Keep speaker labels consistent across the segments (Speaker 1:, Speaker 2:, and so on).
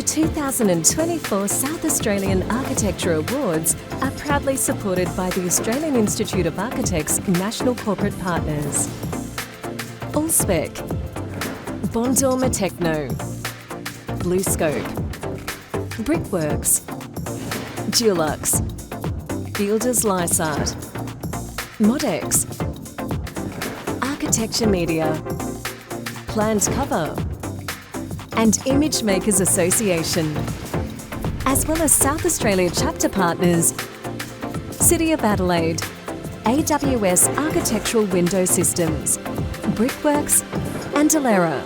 Speaker 1: 2024 South Australian Architecture Awards are proudly supported by the Australian Institute of Architects National Corporate Partners. Allspec, Bondorma Techno, BlueScope, Brickworks, Dulux, Builders Lysart, Modex, Architecture Media, Planned Cover, and Image Makers Association, as well as South Australia chapter partners, City of Adelaide, AWS Architectural Window Systems, Brickworks and Alera.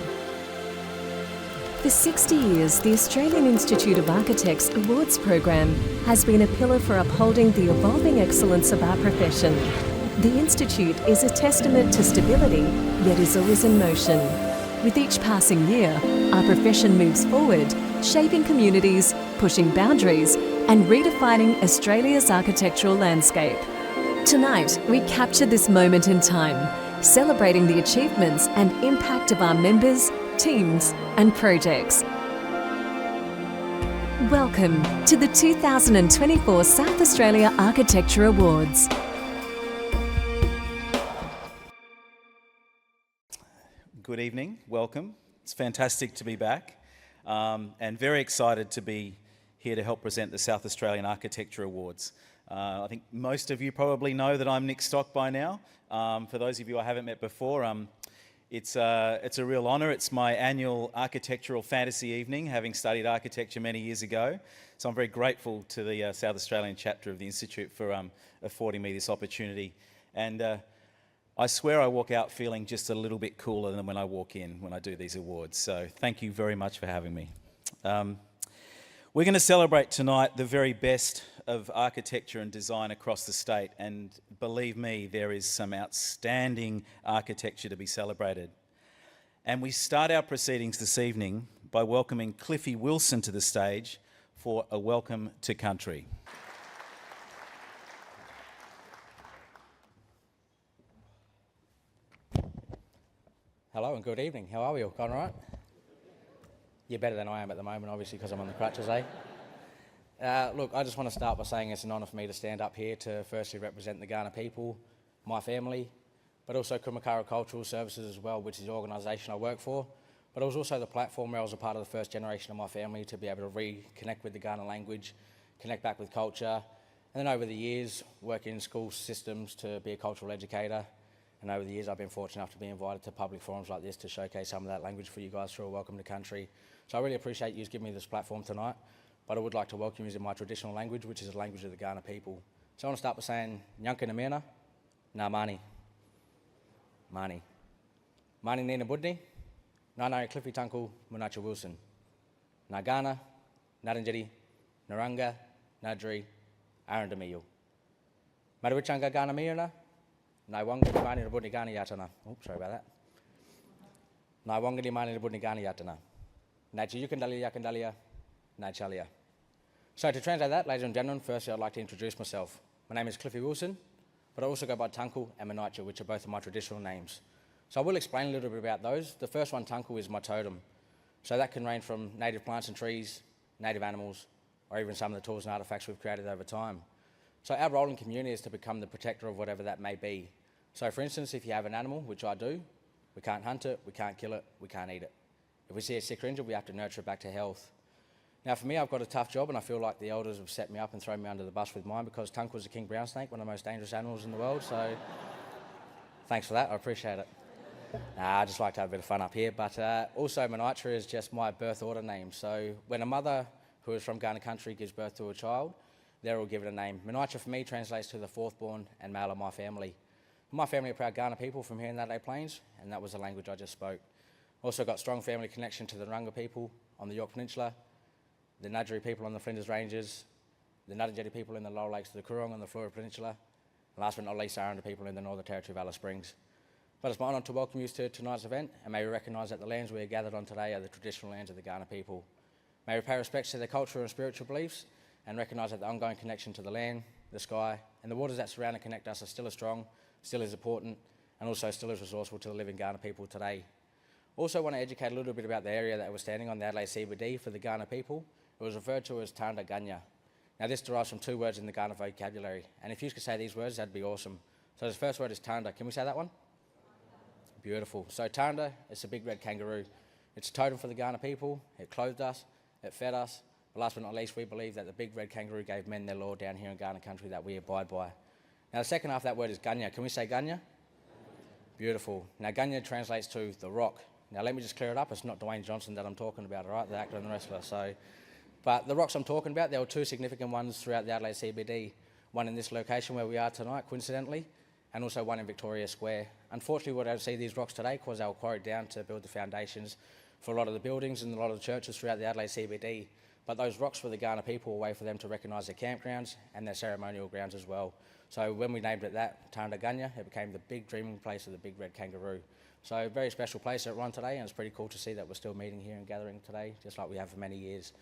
Speaker 1: For 60 years, the Australian Institute of Architects Awards program has been a pillar for upholding the evolving excellence of our profession. The Institute is a testament to stability, yet is always in motion. With each passing year, our profession moves forward, shaping communities, pushing boundaries, and redefining Australia's architectural landscape. Tonight, we capture this moment in time, celebrating the achievements and impact of our members, teams, and projects. Welcome to the 2024 South Australia Architecture Awards.
Speaker 2: Good evening, welcome. It's fantastic to be back and very excited to be here to help present the South Australian Architecture Awards. I think most of you probably know that I'm Nick Stock by now. For those of you I haven't met before, it's a real honour. It's my annual architectural fantasy evening, having studied architecture many years ago. So I'm very grateful to the South Australian chapter of the Institute for affording me this opportunity. And I swear I walk out feeling just a little bit cooler than when I walk in when I do these awards. So thank you very much for having me. We're going to celebrate tonight the very best of architecture and design across the state, and believe me, there is some outstanding architecture to be celebrated. And we start our proceedings this evening by welcoming Cliffy Wilson to the stage for a welcome to country.
Speaker 3: Hello and good evening. How are we all? Going all right? You're better than I am at the moment, obviously, because I'm on the crutches, eh? Look, I just want to start by saying it's an honour for me to stand up here to firstly represent the Kaurna people, my family, but also Kumakara Cultural Services as well, which is the organisation I work for. But it was also the platform where I was a part of the first generation of my family to be able to reconnect with the Kaurna language, connect back with culture, and then over the years, work in school systems to be a cultural educator. And over the years, I've been fortunate enough to be invited to public forums like this to showcase some of that language for you guys through a welcome to country. So I really appreciate you giving me this platform tonight, but I would like to welcome you in my traditional language, which is the language of the Kaurna people. So I want to start by saying, Nyanka Namena, Na Mani. Mani. Mani Nina Budni, Nana Cliffy Tunkel, Munacha Wilson. Na Kaurna, Naranjeri, Naranga, Nadri, Arundamiyu. Marawichanga Kaurna Mirana, Nai Wanga di Mani Rabudni Kaurna Yatana. Oh, sorry about that. Nai Wanga di Mani Rabudni Kaurna Yatana. Nachi Yukandalia Yakandalia, Nachalia. So to translate that, ladies and gentlemen, firstly I'd like to introduce myself. My name is Cliffy Wilson, but I also go by Tunkel and Manacha, which are both of my traditional names. So I will explain a little bit about those. The first one, Tunkel, is my totem. So that can range from native plants and trees, native animals, or even some of the tools and artefacts we've created over time. So our role in community is to become the protector of whatever that may be. So for instance, if you have an animal, which I do, we can't hunt it, we can't kill it, we can't eat it. If we see it sick or injured, we have to nurture it back to health. Now for me, I've got a tough job, and I feel like the elders have set me up and thrown me under the bus with mine, because Tunkel is a king brown snake, one of the most dangerous animals in the world, so thanks for that, I appreciate it. I just like to have a bit of fun up here, but also Manacha is just my birth order name. So when a mother who is from Kaurna country gives birth to a child, they're all given a name. Manacha for me translates to the fourth born and male of my family. My family are proud Kaurna people from here in the Adelaide Plains, and that was the language I just spoke. Also got strong family connection to the Naranga people on the Yorke Peninsula, the Nudgeri people on the Flinders Ranges, the Nuttingeri people in the Lower Lakes of the Coorong on the Flora Peninsula, and last but not least, Aranda people in the Northern Territory of Alice Springs. But it's my honour to welcome you to tonight's event, and may we recognise that the lands we are gathered on today are the traditional lands of the Kaurna people. May we pay respects to their cultural and spiritual beliefs, and recognise that the ongoing connection to the land, the sky, and the waters that surround and connect us are still as strong, still as important, and also still as resourceful to the living Kaurna people today. Also want to educate a little bit about the area that we're standing on, the Adelaide CBD, for the Kaurna people. It was referred to as Tanda Ganya. Now this derives from 2 words in the Kaurna vocabulary, and if you could say these words, that'd be awesome. So the first word is Tanda. Can we say that one? Beautiful. So Tanda, it's a big red kangaroo. It's a totem for the Kaurna people. It clothed us, it fed us. But last but not least, we believe that the big red kangaroo gave men their law down here in Kaurna country that we abide by. Now the second half of that word is Ganya. Can we say Ganya? Beautiful. Now Ganya translates to the rock. Now let me just clear it up. It's not Dwayne Johnson that I'm talking about, all right, the actor and the wrestler. But the rocks I'm talking about, there were 2 significant ones throughout the Adelaide CBD. One in this location where we are tonight, coincidentally, and also one in Victoria Square. Unfortunately, we don't see these rocks today because they were quarried down to build the foundations for a lot of the buildings and a lot of the churches throughout the Adelaide CBD. But those rocks for the Kaurna people were a way for them to recognise their campgrounds and their ceremonial grounds as well. So when we named it that, Tanda Ganya, it became the big dreaming place of the big red kangaroo. So a very special place at Ron today, and it's pretty cool to see that we're still meeting here and gathering today, just like we have for many years.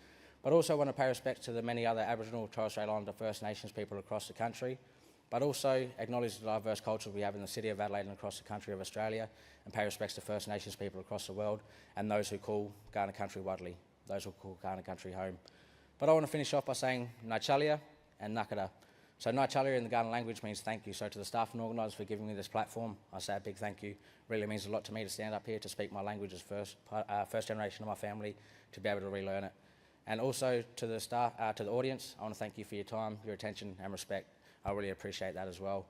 Speaker 3: But also want to pay respect to the many other Aboriginal, Torres Strait Islander, First Nations people across the country, but also acknowledge the diverse culture we have in the city of Adelaide and across the country of Australia, and pay respects to First Nations people across the world, and those who call Kaurna country Wadley, those who call Kaurna country home. But I want to finish off by saying Nachalia and Nakada. So Nachalia in the Kaurna language means thank you. So to the staff and organisers for giving me this platform, I say a big thank you. Really means a lot to me to stand up here to speak my language as first generation of my family, to be able to relearn it. And also to the staff, to the audience, I want to thank you for your time, your attention and respect. I really appreciate that as well.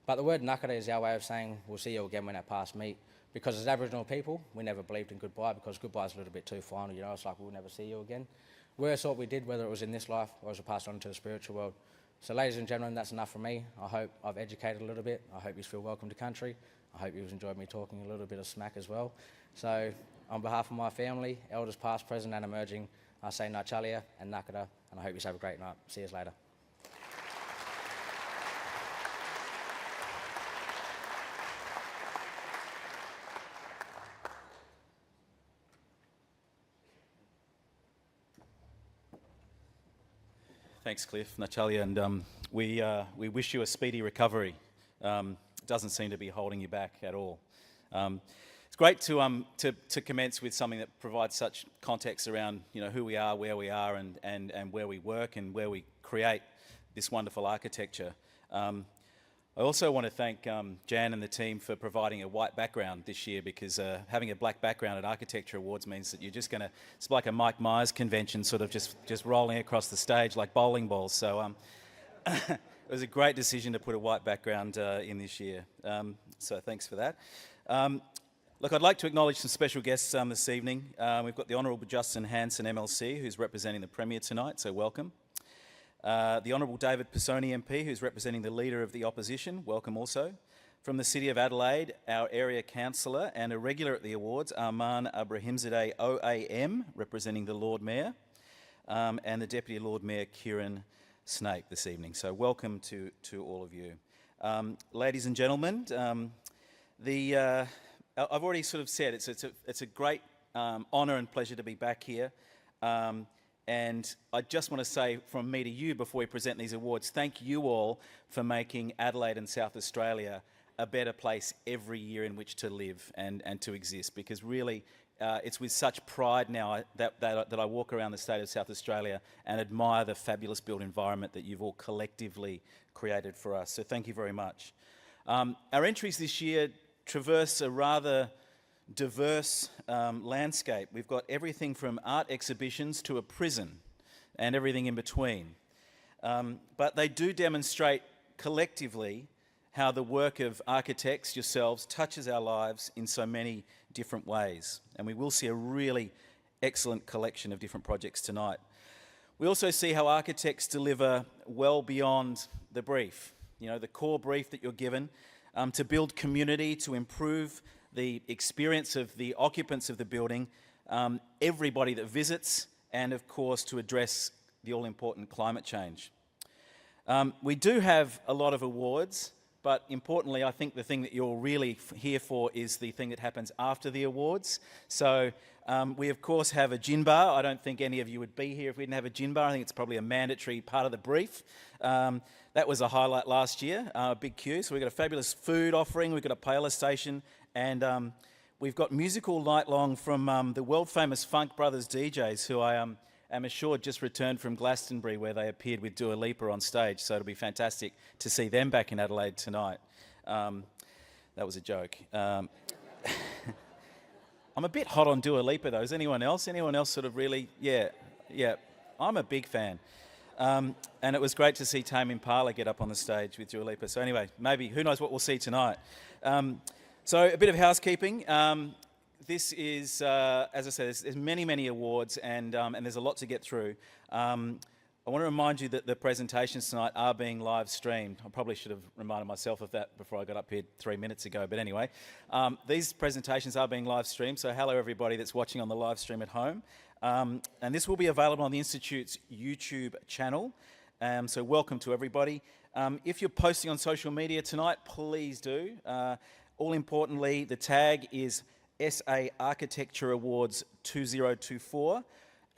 Speaker 3: But the word Nakada is our way of saying we'll see you again when our paths meet. Because as Aboriginal people, we never believed in goodbye, because goodbye is a little bit too final, you know, it's like we'll never see you again. We always thought we did, whether it was in this life or as it passed on to the spiritual world. So ladies and gentlemen, that's enough from me. I hope I've educated a little bit. I hope you feel welcome to country. I hope you've enjoyed me talking a little bit of smack as well. So on behalf of my family, elders past, present and emerging, I say Nachalia and Nakada, and I hope you have a great night. See you later.
Speaker 2: Thanks, Cliff, Nachalia, and we wish you a speedy recovery. It doesn't seem to be holding you back at all. It's great to commence with something that provides such context around, you know, who we are, where we are, and where we work and where we create this wonderful architecture. I also want to thank Jan and the team for providing a white background this year, because having a black background at Architecture Awards means that you're just going to, it's like a Mike Myers convention, sort of just rolling across the stage like bowling balls. So it was a great decision to put a white background in this year. So thanks for that. Look, I'd like to acknowledge some special guests this evening. We've got the Honourable Justin Hanson MLC, who's representing the Premier tonight, so welcome. The Honourable David Pisoni MP, who's representing the Leader of the Opposition, welcome also. From the City of Adelaide, our Area Councillor and a regular at the awards, Arman Abrahimzadeh OAM, representing the Lord Mayor, and the Deputy Lord Mayor, Kieran Snape, this evening. So welcome to all of you. Ladies and gentlemen, I've already sort of said it's a great honour and pleasure to be back here. And I just want to say from me to you before we present these awards, thank you all for making Adelaide and South Australia a better place every year in which to live and to exist, because really it's with such pride now that I walk around the state of South Australia and admire the fabulous built environment that you've all collectively created for us. So thank you very much. Our entries this year traverse a rather diverse landscape. We've got everything from art exhibitions to a prison and everything in between. But they do demonstrate collectively how the work of architects, yourselves, touches our lives in so many different ways. And we will see a really excellent collection of different projects tonight. We also see how architects deliver well beyond the brief, you know, the core brief that you're given, to build community, to improve the experience of the occupants of the building, everybody that visits, and of course to address the all-important climate change. We do have a lot of awards, but importantly I think the thing that you're really here for is the thing that happens after the awards. So we of course have a gin bar. I don't think any of you would be here if we didn't have a gin bar. I think it's probably a mandatory part of the brief. That was a highlight last year, a big queue. So we've got a fabulous food offering, we've got a paella station, and we've got musical night long from the world-famous Funk Brothers DJs, who I am assured just returned from Glastonbury, where they appeared with Dua Lipa on stage, so it'll be fantastic to see them back in Adelaide tonight. That was a joke. I'm a bit hot on Dua Lipa, though. Is anyone else? Anyone else sort of really? Yeah. I'm a big fan. And it was great to see Tame Impala get up on the stage with Dua Lipa. So anyway, maybe, who knows what we'll see tonight. So a bit of housekeeping. This is, as I said, there's many awards, and there's a lot to get through. I want to remind you that the presentations tonight are being live streamed. I probably should have reminded myself of that before I got up here 3 minutes ago, but anyway. These presentations are being live streamed, so hello everybody that's watching on the live stream at home. And this will be available on the Institute's YouTube channel, so welcome to everybody. If you're posting on social media tonight, please do. All importantly, the tag is SA Architecture Awards 2024.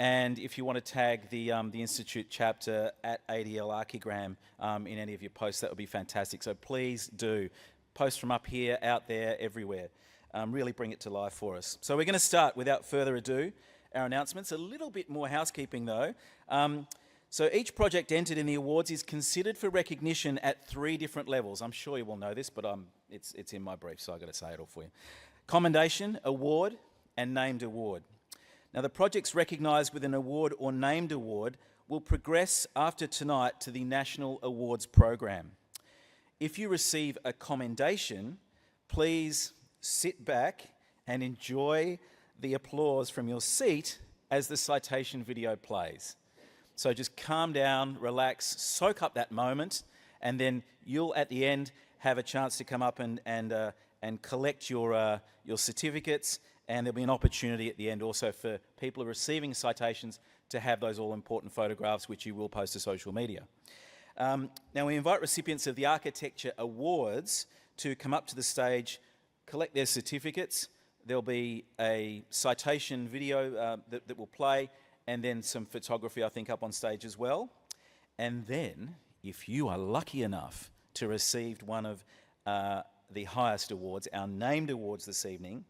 Speaker 2: And if you want to tag the Institute chapter at ADL Archigram in any of your posts, that would be fantastic. So please do post from up here, out there, everywhere. Really bring it to life for us. So we're going to start, without further ado, our announcements. A little bit more housekeeping though. So each project entered in the awards is considered for recognition at 3 different levels. I'm sure you will know this, but it's in my brief, so I've got to say it all for you. Commendation, award, and named award. Now, the projects recognised with an award or named award will progress after tonight to the National Awards Program. If you receive a commendation, please sit back and enjoy the applause from your seat as the citation video plays. So just calm down, relax, soak up that moment, and then you'll, at the end, have a chance to come up and collect your certificates. And there'll be an opportunity at the end also for people receiving citations to have those all-important photographs, which you will post to social media. Now, we invite recipients of the Architecture Awards to come up to the stage, collect their certificates. There'll be a citation video that will play, and then some photography, I think, up on stage as well. And then, if you are lucky enough to receive one of the highest awards, our named awards this evening.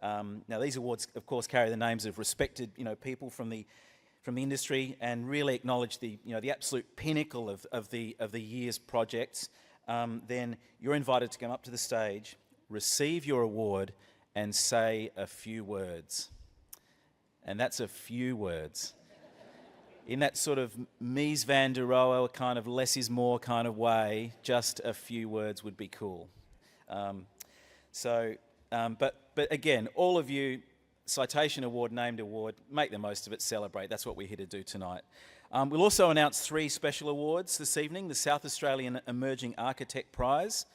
Speaker 2: Now, these awards, of course, carry the names of respected, people from the industry, and really acknowledge the absolute pinnacle of the year's projects. Then you're invited to come up to the stage, receive your award, and say a few words. And that's a few words. In that sort of Mies van der Rohe kind of less is more kind of way, just a few words would be cool. But again, all of you, citation award, named award, make the most of it, celebrate. That's what we're here to do tonight. We'll also announce 3 special awards this evening: the South Australian Emerging Architect Prize,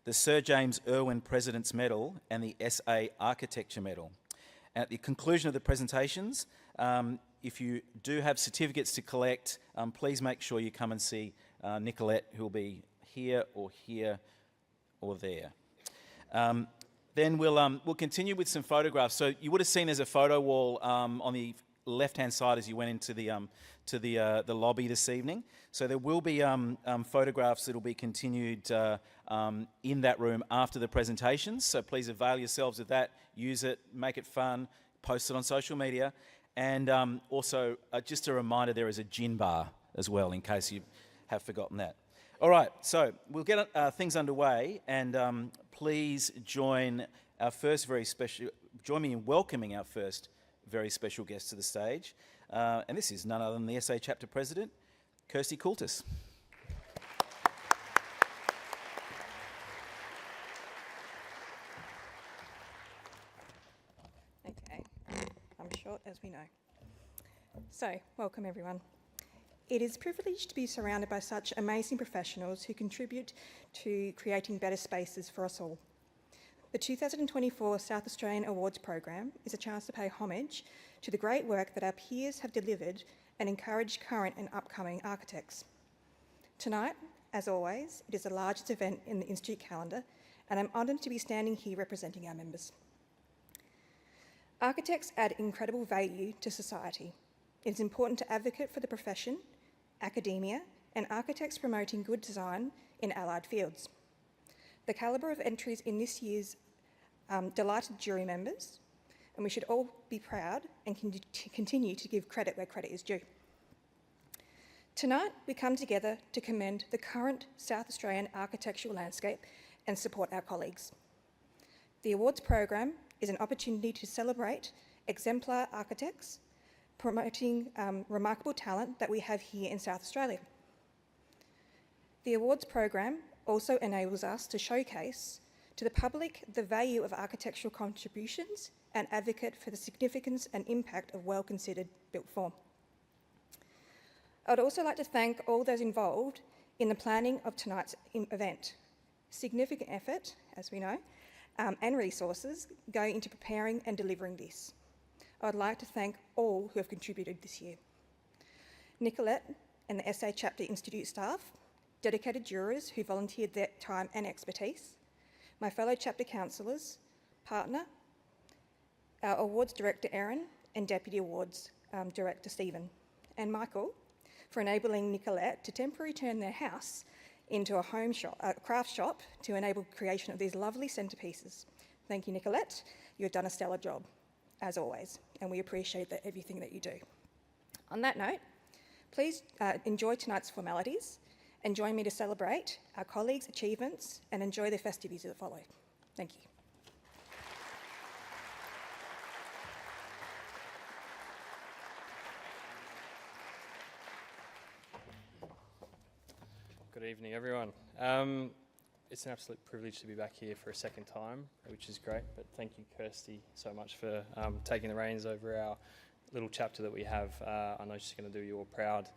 Speaker 2: the Sir James Irwin President's Medal, and the SA Architecture Medal. At the conclusion of the presentations, if you do have certificates to collect, please make sure you come and see Nicolette, who'll be here or there. Then we'll continue with some photographs. So you would have seen there's a photo wall on the left-hand side as you went into the lobby this evening. So there will be photographs that will be continued in that room after the presentations. So please avail yourselves of that, use it, make it fun, post it on social media. And also, just a reminder, there is a gin bar as well, in case you have forgotten that. All right, so we'll get things underway, and please join me in welcoming our first very special guest to the stage. And this is none other than the SA Chapter President, Kirsty Coultis.
Speaker 4: Okay, I'm short, as we know. So, welcome everyone. It is a privilege to be surrounded by such amazing professionals who contribute to creating better spaces for us all. The 2024 South Australian Awards Program is a chance to pay homage to the great work that our peers have delivered and encourage current and upcoming architects. Tonight, as always, it is the largest event in the Institute calendar, and I'm honoured to be standing here representing our members. Architects add incredible value to society. It is important to advocate for the profession, academia, and architects promoting good design in allied fields. The calibre of entries in this year's delighted jury members, and we should all be proud and continue to give credit where credit is due. Tonight, we come together to commend the current South Australian architectural landscape and support our colleagues. The awards program is an opportunity to celebrate exemplar architects, promoting remarkable talent that we have here in South Australia. The awards program also enables us to showcase to the public the value of architectural contributions and advocate for the significance and impact of well-considered built form. I'd also like to thank all those involved in the planning of tonight's event. Significant effort, as we know, and resources go into preparing and delivering this. I'd like to thank all who have contributed this year. Nicolette and the SA Chapter Institute staff, dedicated jurors who volunteered their time and expertise, my fellow chapter councillors, partner, our awards director Erin, and deputy awards director Stephen, and Michael for enabling Nicolette to temporarily turn their house into a craft shop to enable creation of these lovely centrepieces. Thank you, Nicolette. You've done a stellar job, as always, and we appreciate everything that you do. On that note, please enjoy tonight's formalities and join me to celebrate our colleagues' achievements and enjoy the festivities that follow. Thank you.
Speaker 5: Good evening, everyone. It's an absolute privilege to be back here for a second time, which is great, but thank you, Kirsty, so much for taking the reins over our little chapter that we have. I know she's going to do you all proud.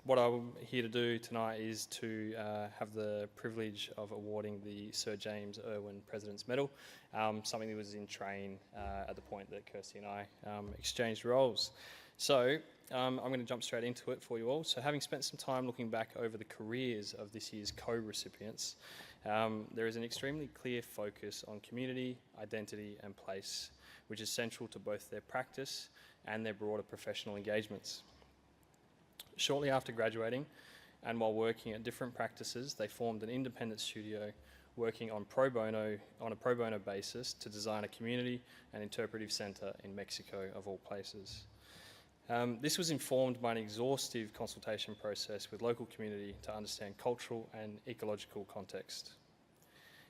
Speaker 5: What I'm here to do tonight is to have the privilege of awarding the Sir James Irwin President's Medal, something that was in train at the point that Kirsty and I exchanged roles. So I'm going to jump straight into it for you all. So having spent some time looking back over the careers of this year's co-recipients, there is an extremely clear focus on community, identity and place, which is central to both their practice and their broader professional engagements. Shortly after graduating, and while working at different practices, they formed an independent studio working on a pro bono basis to design a community and interpretive centre in Mexico, of all places. This was informed by an exhaustive consultation process with local community to understand cultural and ecological context.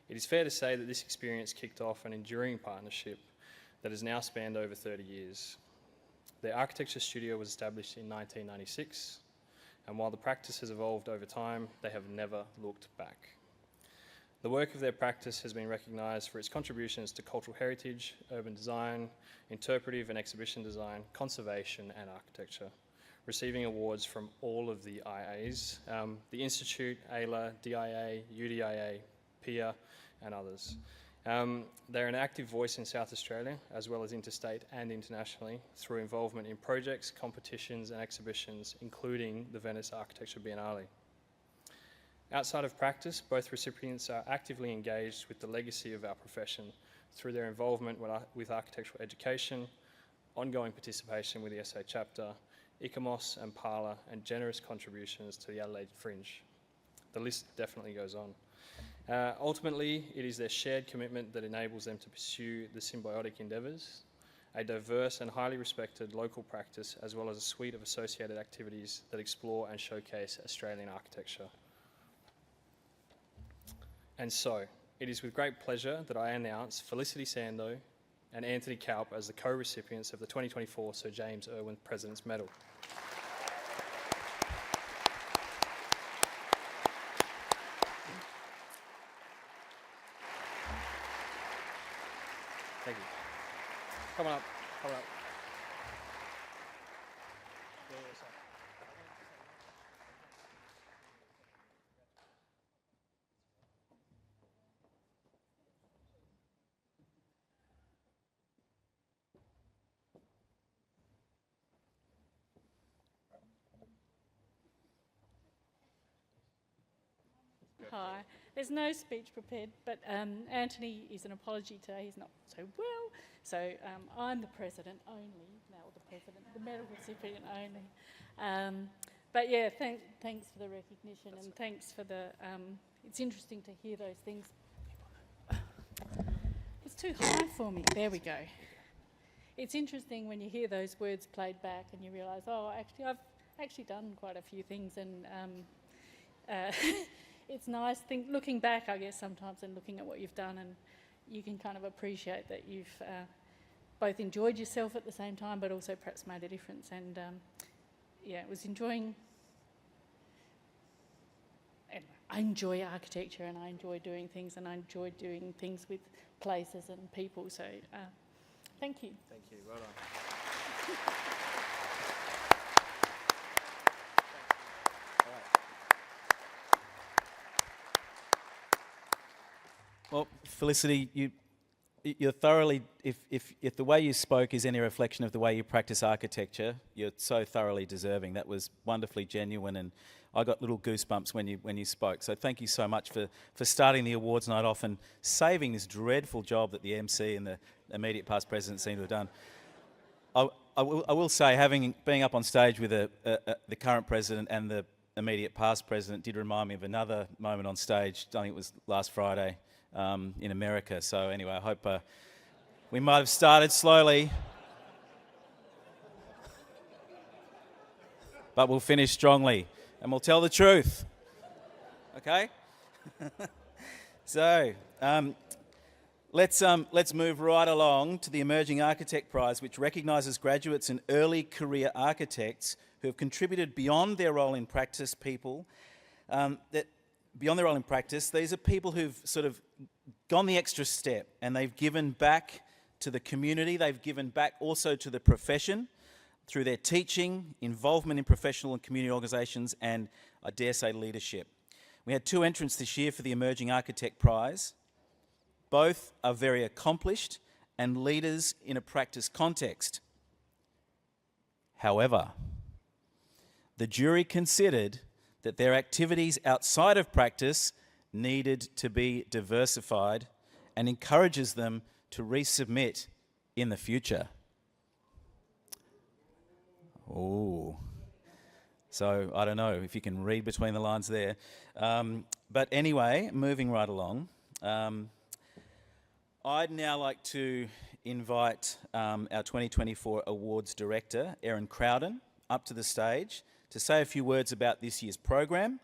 Speaker 5: It is fair to say that this experience kicked off an enduring partnership that has now spanned over 30 years. Their architecture studio was established in 1996, and while the practice has evolved over time, they have never looked back. The work of their practice has been recognised for its contributions to cultural heritage, urban design, interpretive and exhibition design, conservation and architecture, receiving awards from all of the IAs, the Institute, AILA, DIA, UDIA, PIA and others. They're an active voice in South Australia, as well as interstate and internationally, through involvement in projects, competitions and exhibitions, including the Venice Architecture Biennale. Outside of practice, both recipients are actively engaged with the legacy of our profession through their involvement with architectural education, ongoing participation with the SA Chapter, ICOMOS and PALA, and generous contributions to the Adelaide Fringe. The list definitely goes on. Ultimately, it is their shared commitment that enables them to pursue the symbiotic endeavours, a diverse and highly respected local practice, as well as a suite of associated activities that explore and showcase Australian architecture. And so, it is with great pleasure that I announce Felicity Sando and Anthony Kaup as the co-recipients of the 2024 Sir James Irwin President's Medal. Thank you. Come on up, come on up.
Speaker 6: Hi. There's no speech prepared, but Anthony is an apology today. He's not so well, so I'm the president only, the medal recipient only. But yeah, thanks for the recognition and thanks for the, it's interesting to hear those things. too high for me. There we go. It's interesting when you hear those words played back and you realise, oh, actually, I've actually done quite a few things, and it's nice looking back, I guess, sometimes, and looking at what you've done, and you can kind of appreciate that you've both enjoyed yourself at the same time, but also perhaps made a difference. And yeah, it was enjoying. Anyway, I enjoy architecture, and I enjoy doing things, and I enjoy doing things with places and people. So thank you.
Speaker 5: Thank you. Well done.
Speaker 2: Well, Felicity, you're thoroughly, if the way you spoke is any reflection of the way you practice architecture, you're so thoroughly deserving. That was wonderfully genuine, and I got little goosebumps when you spoke. So thank you so much for starting the awards night off and saving this dreadful job that the MC and the immediate past president seem to have done. I will say, being up on stage with the current president and the immediate past president did remind me of another moment on stage. I think it was last Friday. In America. So anyway, I hope we might have started slowly, but we'll finish strongly, and we'll tell the truth. Okay? So let's move right along to the Emerging Architect Prize, which recognises graduates and early career architects who have contributed beyond their role in practice. Beyond their role in practice, these are people who've sort of gone the extra step, and they've given back to the community, they've given back also to the profession through their teaching, involvement in professional and community organisations, and I dare say leadership. We had 2 entrants this year for the Emerging Architect Prize. Both are very accomplished and leaders in a practice context. However, the jury considered that their activities outside of practice needed to be diversified and encourages them to resubmit in the future. Oh, so I don't know if you can read between the lines there. But anyway, moving right along, I'd now like to invite our 2024 Awards Director, Erin Crowden, up to the stage to say a few words about this year's program.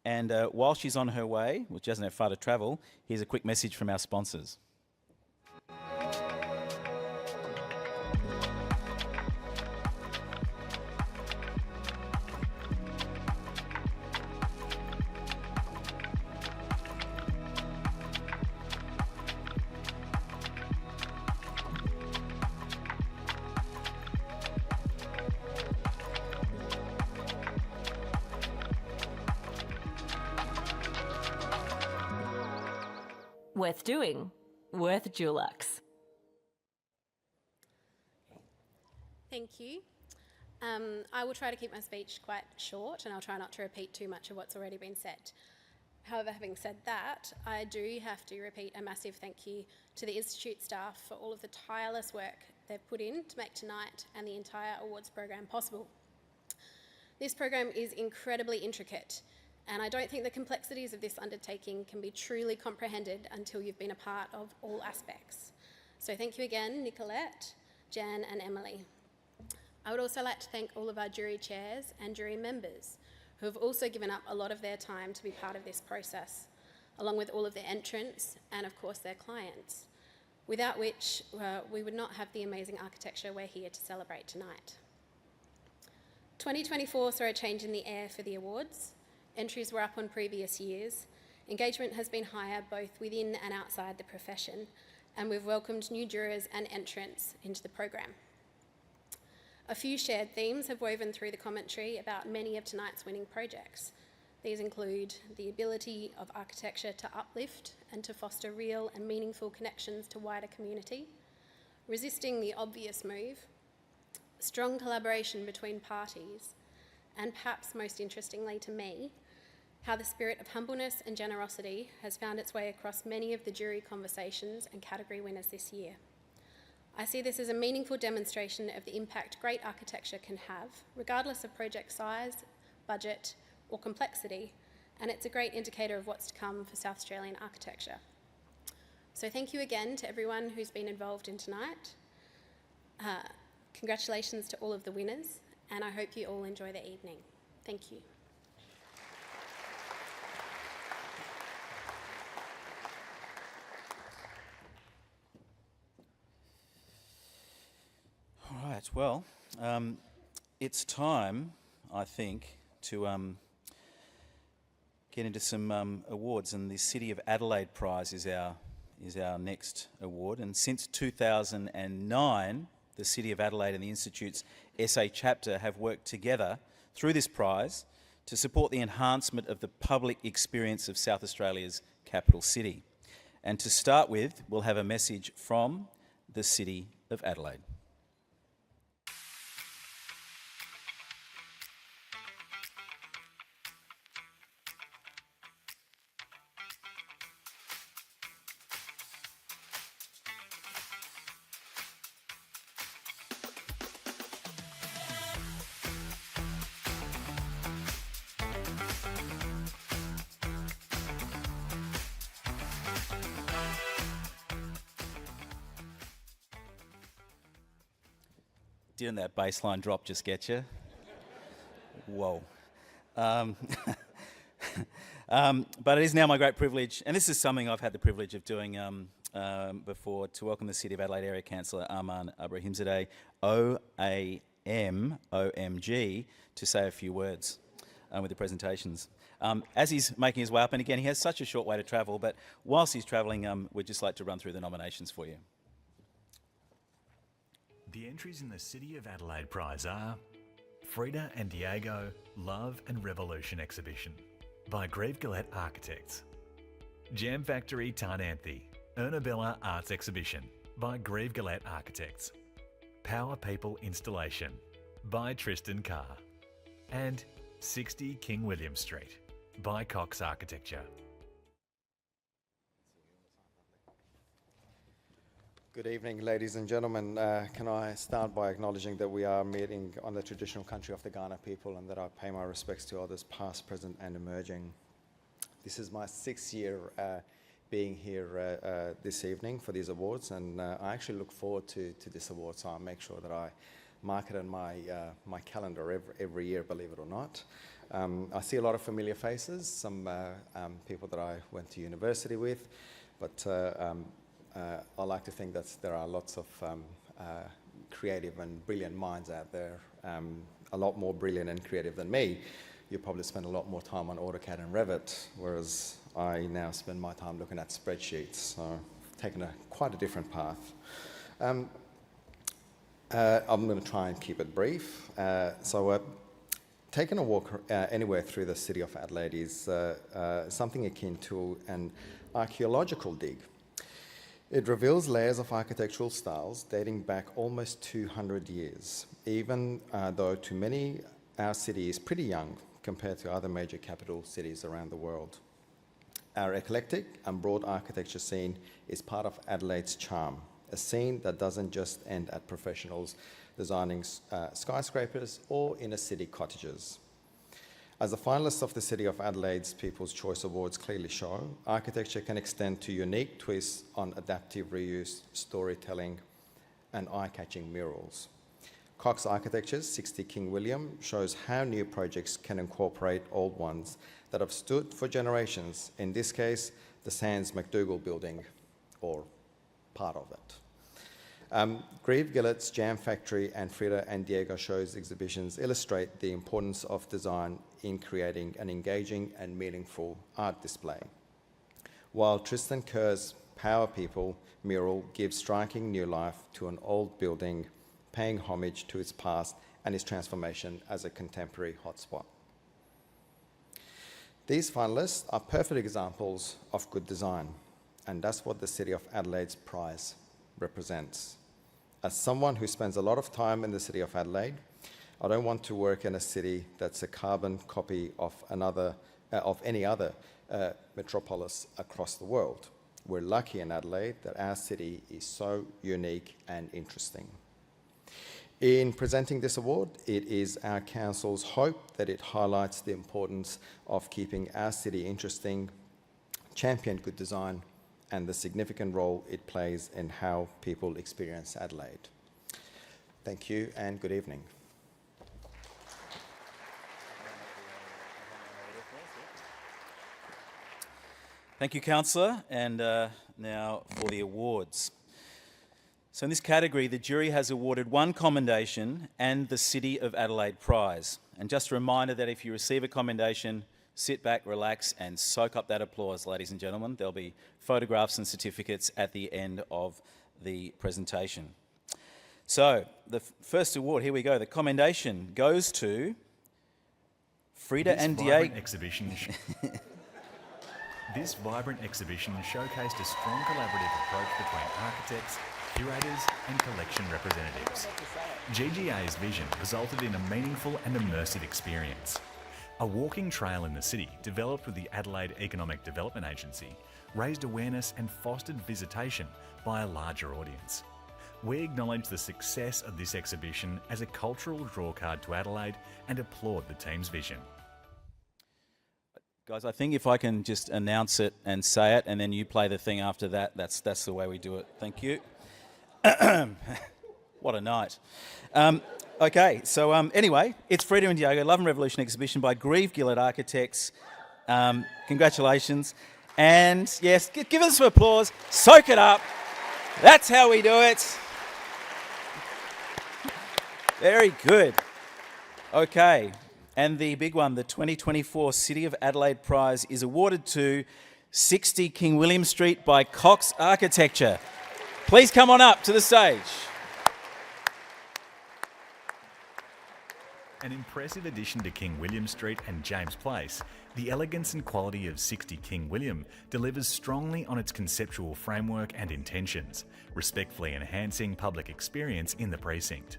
Speaker 2: And while she's on her way, which doesn't have far to travel, here's a quick message from our sponsors.
Speaker 7: Worth doing, worth Dulux.
Speaker 8: Thank you. I will try to keep my speech quite short, and I'll try not to repeat too much of what's already been said. However, having said that, I do have to repeat a massive thank you to the Institute staff for all of the tireless work they've put in to make tonight and the entire awards program possible. This program is incredibly intricate, and I don't think the complexities of this undertaking can be truly comprehended until you've been a part of all aspects. So thank you again, Nicolette, Jan and Emily. I would also like to thank all of our jury chairs and jury members who have also given up a lot of their time to be part of this process, along with all of their entrants and of course their clients, without which we would not have the amazing architecture we're here to celebrate tonight. 2024 saw a change in the air for the awards. Entries were up on previous years. Engagement has been higher both within and outside the profession, and we've welcomed new jurors and entrants into the program. A few shared themes have woven through the commentary about many of tonight's winning projects. These include the ability of architecture to uplift and to foster real and meaningful connections to wider community, resisting the obvious move, strong collaboration between parties, and perhaps most interestingly to me, how the spirit of humbleness and generosity has found its way across many of the jury conversations and category winners this year. I see this as a meaningful demonstration of the impact great architecture can have, regardless of project size, budget, or complexity, and it's a great indicator of what's to come for South Australian architecture. So thank you again to everyone who's been involved in tonight. Congratulations to all of the winners, and I hope you all enjoy the evening. Thank you.
Speaker 2: All right, well, it's time, I think, to get into some awards, and the City of Adelaide Prize is our next award. And since 2009, the City of Adelaide and the Institute's SA chapter have worked together through this prize to support the enhancement of the public experience of South Australia's capital city. And to start with, we'll have a message from the City of Adelaide. Didn't that baseline drop just get you? Whoa. But it is now my great privilege, and this is something I've had the privilege of doing before, to welcome the City of Adelaide Area Councillor Arman Abrahimzadeh, OAMG, to say a few words with the presentations. As he's making his way up, and again, he has such a short way to travel, but whilst he's travelling, we'd just like to run through the nominations for you.
Speaker 9: The entries in the City of Adelaide Prize are Frida and Diego Love and Revolution Exhibition by Grieve Gillette Architects, Jam Factory Tarnanthi Ernabella Arts Exhibition by Grieve Gillette Architects, Power People Installation by Tristan Carr, and 60 King William Street by Cox Architecture.
Speaker 10: Good evening, ladies and gentlemen. Can I start by acknowledging that we are meeting on the traditional country of the Kaurna people, and that I pay my respects to others past, present and emerging. This is my 6th year being here this evening for these awards, and I actually look forward to this award, so I'll make sure that I mark it on my calendar every year, believe it or not. I see a lot of familiar faces, some people that I went to university with, but I like to think that there are lots of creative and brilliant minds out there, a lot more brilliant and creative than me. You probably spend a lot more time on AutoCAD and Revit, whereas I now spend my time looking at spreadsheets, so I've taken quite a different path. I'm going to try and keep it brief. Taking a walk anywhere through the City of Adelaide is something akin to an archaeological dig. It reveals layers of architectural styles dating back almost 200 years, even though to many our city is pretty young compared to other major capital cities around the world. Our eclectic and broad architecture scene is part of Adelaide's charm, a scene that doesn't just end at professionals designing skyscrapers or inner city cottages. As the finalists of the City of Adelaide's People's Choice Awards clearly show, architecture can extend to unique twists on adaptive reuse, storytelling, and eye-catching murals. Cox Architecture's 60 King William shows how new projects can incorporate old ones that have stood for generations, in this case, the Sands McDougall building, or part of it. Grieve Gillette's Jam Factory and Frida and Diego shows exhibitions illustrate the importance of design in creating an engaging and meaningful art display, while Tristan Kerr's Power People mural gives striking new life to an old building, paying homage to its past and its transformation as a contemporary hotspot. These finalists are perfect examples of good design, and that's what the City of Adelaide's prize represents. As someone who spends a lot of time in the City of Adelaide, I don't want to work in a city that's a carbon copy of any other metropolis across the world. We're lucky in Adelaide that our city is so unique and interesting. In presenting this award, it is our council's hope that it highlights the importance of keeping our city interesting, champion good design, and the significant role it plays in how people experience Adelaide. Thank you and good evening.
Speaker 2: Thank you, Councillor. And now for the awards. So in this category, the jury has awarded one commendation and the City of Adelaide Prize. And just a reminder that if you receive a commendation, sit back, relax, and soak up that applause, ladies and gentlemen. There'll be photographs and certificates at the end of the presentation. So the first award, here we go. The commendation goes to Frida and Diego.
Speaker 9: This vibrant exhibition showcased a strong collaborative approach between architects, curators and collection representatives. GGA's vision resulted in a meaningful and immersive experience. A walking trail in the city, developed with the Adelaide Economic Development Agency, raised awareness and fostered visitation by a larger audience. We acknowledge the success of this exhibition as a cultural drawcard to Adelaide and applaud the team's vision.
Speaker 2: Guys, I think if I can just announce it and say it, and then you play the thing after that, that's the way we do it. Thank you. What a night. Okay, so anyway, it's Frida and Diego, Love and Revolution exhibition by Grieve Gillett Architects. Congratulations. And yes, give us some applause. Soak it up. That's how we do it. Very good. Okay, and the big one, the 2024 City of Adelaide Prize is awarded to 60 King William Street by Cox Architecture. Please come on up to the stage.
Speaker 9: An impressive addition to King William Street and James Place, the elegance and quality of 60 King William delivers strongly on its conceptual framework and intentions, respectfully enhancing public experience in the precinct.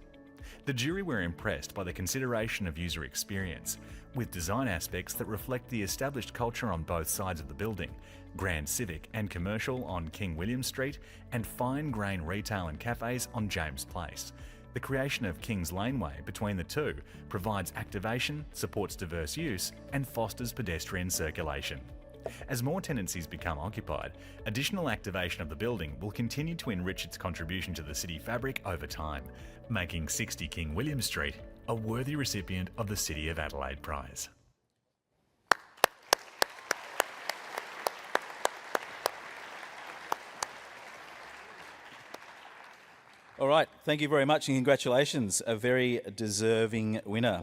Speaker 9: The jury were impressed by the consideration of user experience, with design aspects that reflect the established culture on both sides of the building, grand civic and commercial on King William Street, and fine grain retail and cafes on James Place. The creation of Kings Laneway between the two provides activation, supports diverse use, and fosters pedestrian circulation. As more tenancies become occupied, additional activation of the building will continue to enrich its contribution to the city fabric over time, making 60 King William Street a worthy recipient of the City of Adelaide Prize.
Speaker 2: All right, thank you very much and congratulations. A very deserving winner.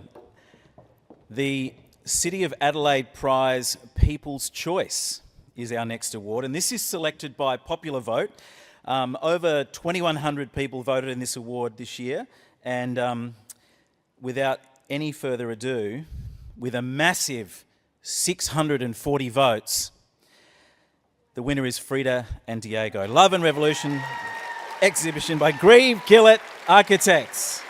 Speaker 2: The City of Adelaide Prize People's Choice is our next award, and this is selected by popular vote. Over 2,100 people voted in this award this year, and without any further ado, with a massive 640 votes, the winner is Frida and Diego, Love and Revolution exhibition by Grieve Gillett Architects.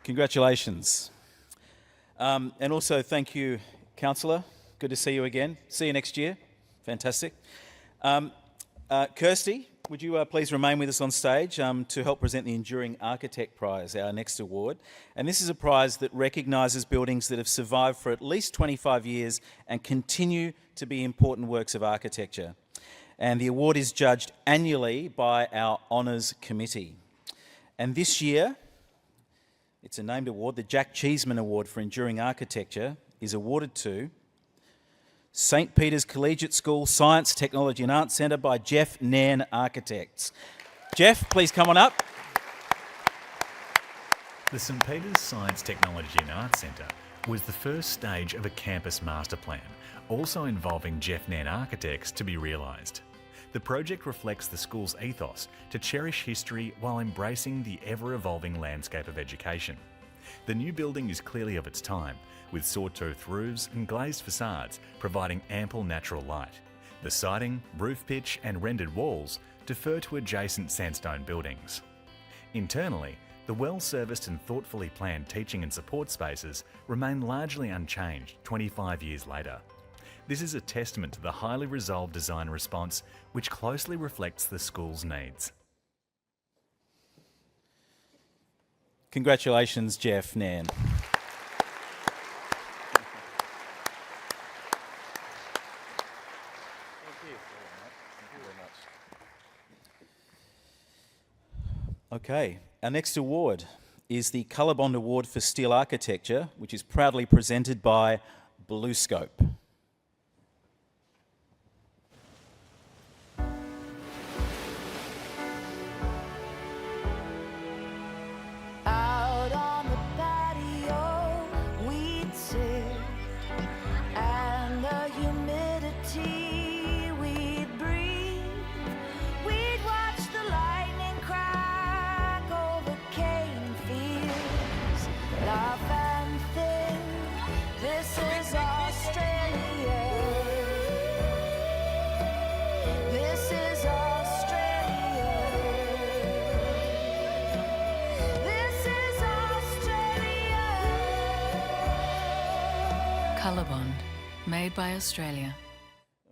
Speaker 2: Congratulations. And also thank you, Councillor. Good to see you again. See you next year. Fantastic. Kirsty, would you please remain with us on stage to help present the Enduring Architect Prize, our next award. And this is a prize that recognises buildings that have survived for at least 25 years and continue to be important works of architecture. And the award is judged annually by our Honours Committee. And this year, it's a named award. The Jack Cheeseman Award for Enduring Architecture is awarded to St Peter's Collegiate School Science, Technology and Arts Centre by Jeff Nairn Architects. Jeff, please come on up.
Speaker 9: The St Peter's Science, Technology and Arts Centre was the first stage of a campus master plan, also involving Jeff Nairn Architects, to be realised. The project reflects the school's ethos to cherish history while embracing the ever-evolving landscape of education. The new building is clearly of its time, with sawtooth roofs and glazed facades providing ample natural light. The siding, roof pitch and rendered walls defer to adjacent sandstone buildings. Internally, the well-serviced and thoughtfully planned teaching and support spaces remain largely unchanged 25 years later. This is a testament to the highly resolved design response which closely reflects the school's needs.
Speaker 2: Congratulations, Jeff Nairn. Okay, our next award is the Colorbond Award for Steel Architecture, which is proudly presented by BlueScope.
Speaker 11: Out on the patio we'd sit, and the humidity we'd breathe. We'd watch the lightning crack over cane fields, laugh and think, this is Australia. This is Australia. This is Australia.
Speaker 12: Colorbond, made by Australia.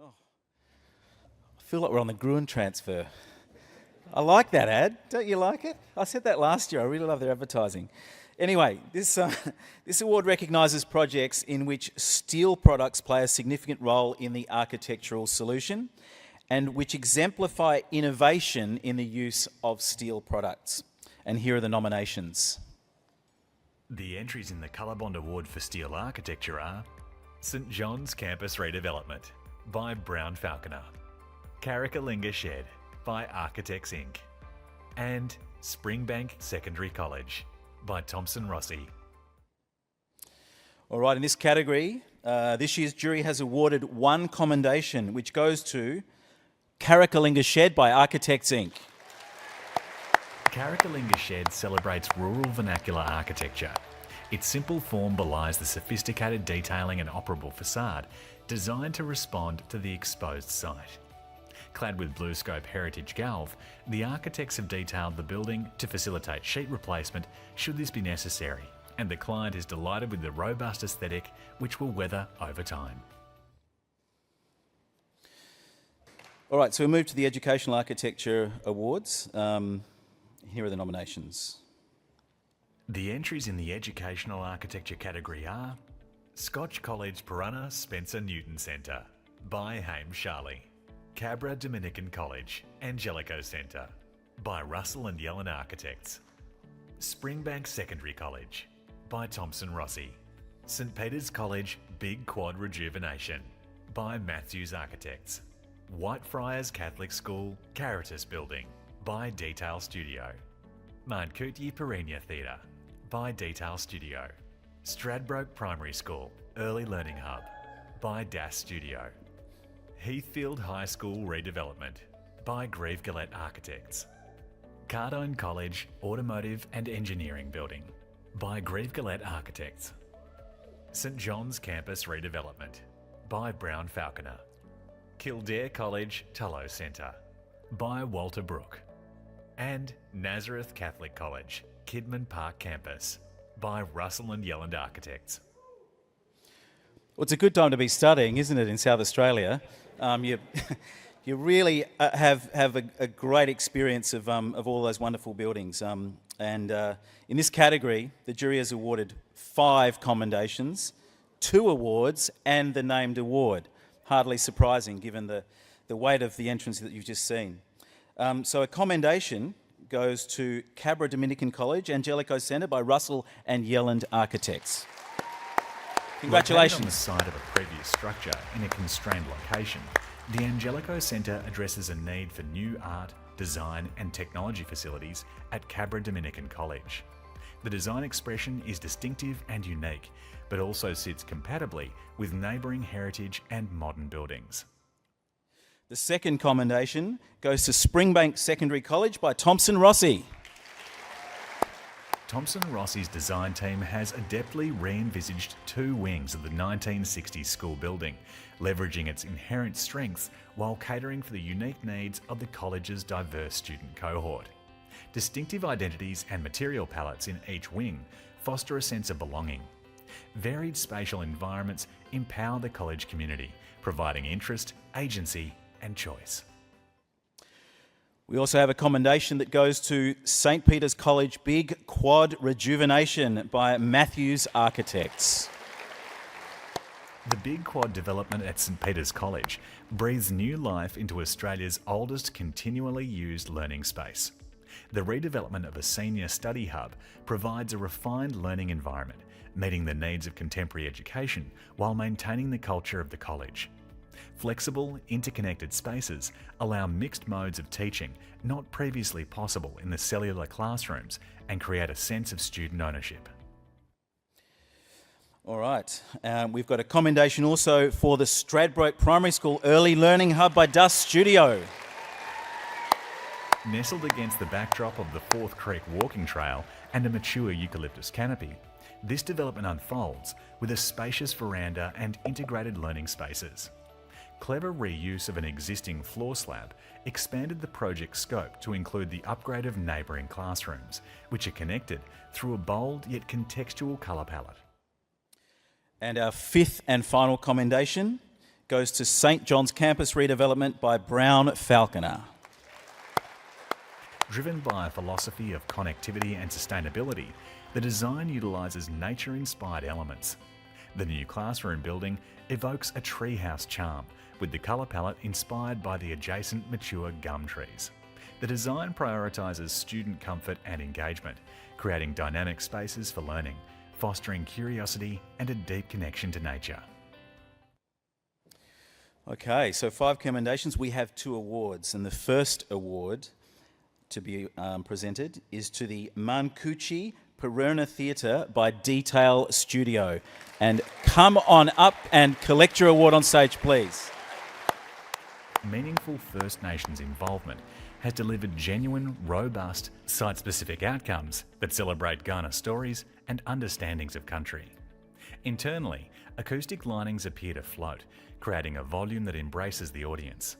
Speaker 2: I feel like we're on the Gruen transfer. I like that ad. Don't you like it? I said that last year. I really love their advertising. Anyway, this award recognises projects in which steel products play a significant role in the architectural solution and which exemplify innovation in the use of steel products. And here are the nominations.
Speaker 9: The entries in the Colorbond Award for Steel Architecture are St John's Campus Redevelopment by Brown Falconer, Carrickalinga Shed by Architects Inc. and Springbank Secondary College by Thompson Rossi.
Speaker 2: All right, in this category, this year's jury has awarded one commendation, which goes to Carrickalinga Shed by Architects Inc.
Speaker 9: Carrickalinga Shed celebrates rural vernacular architecture. Its simple form belies the sophisticated detailing and operable facade designed to respond to the exposed site. Clad with BlueScope Heritage Galv, the architects have detailed the building to facilitate sheet replacement should this be necessary, and the client is delighted with the robust aesthetic which will weather over time.
Speaker 2: All right, so we move to the Educational Architecture Awards. Here are the nominations.
Speaker 9: The entries in the Educational Architecture category are Scotch College Piranha Spencer Newton Centre by Haim Charlie, Cabra Dominican College Angelico Centre by Russell and Yellen Architects, Springbank Secondary College by Thompson Rossi, St Peter's College Big Quad Rejuvenation by Matthews Architects, Whitefriars Catholic School Caritas Building by Detail Studio, Mardkutyi Perenia Theatre by Detail Studio, Stradbroke Primary School Early Learning Hub by DAS Studio, Heathfield High School Redevelopment by Grieve Gillette Architects, Cardone College Automotive and Engineering Building by Grieve Gillette Architects, St John's Campus Redevelopment by Brown Falconer, Kildare College Tullow Centre by Walter Brook, and Nazareth Catholic College Kidman Park Campus by Russell and Yelland Architects.
Speaker 2: Well, it's a good time to be studying, isn't it, in South Australia? You really have a great experience of all those wonderful buildings. In this category, the jury has awarded 5 commendations, 2 awards, and the named award. Hardly surprising, given the weight of the entrance that you've just seen. So a commendation goes to Cabra Dominican College, Angelico Centre by Russell and Yelland Architects. Congratulations.
Speaker 9: Located on the site of a previous structure in a constrained location, the Angelico Centre addresses a need for new art, design and technology facilities at Cabra Dominican College. The design expression is distinctive and unique, but also sits compatibly with neighbouring heritage and modern buildings.
Speaker 2: The second commendation goes to Springbank Secondary College by Thompson Rossi.
Speaker 9: Thomson Rossi's design team has adeptly re-envisaged two wings of the 1960s school building, leveraging its inherent strengths while catering for the unique needs of the college's diverse student cohort. Distinctive identities and material palettes in each wing foster a sense of belonging. Varied spatial environments empower the college community, providing interest, agency and choice.
Speaker 2: We also have a commendation that goes to St Peter's College Big Quad Rejuvenation by Matthews Architects.
Speaker 9: The Big Quad development at St Peter's College breathes new life into Australia's oldest continually used learning space. The redevelopment of a senior study hub provides a refined learning environment, meeting the needs of contemporary education while maintaining the culture of the college. Flexible, interconnected spaces allow mixed modes of teaching not previously possible in the cellular classrooms and create a sense of student ownership.
Speaker 2: All right, we've got a commendation also for the Stradbroke Primary School Early Learning Hub by Dust Studio.
Speaker 9: Nestled against the backdrop of the Forth Creek walking trail and a mature eucalyptus canopy, this development unfolds with a spacious veranda and integrated learning spaces. Clever reuse of an existing floor slab expanded the project scope to include the upgrade of neighbouring classrooms, which are connected through a bold yet contextual colour palette.
Speaker 2: And our fifth and final commendation goes to St John's Campus redevelopment by Brown Falconer.
Speaker 9: Driven by a philosophy of connectivity and sustainability, the design utilises nature-inspired elements. The new classroom building evokes a treehouse charm, with the colour palette inspired by the adjacent mature gum trees. The design prioritises student comfort and engagement, creating dynamic spaces for learning, fostering curiosity and a deep connection to nature.
Speaker 2: Okay, so 5 commendations. We have 2 awards, and the first award to be presented is to the Mancucci Peruna Theatre by Detail Studio. And come on up and collect your award on stage, please.
Speaker 9: Meaningful First Nations involvement has delivered genuine, robust, site-specific outcomes that celebrate Kaurna stories and understandings of country. Internally, acoustic linings appear to float, creating a volume that embraces the audience.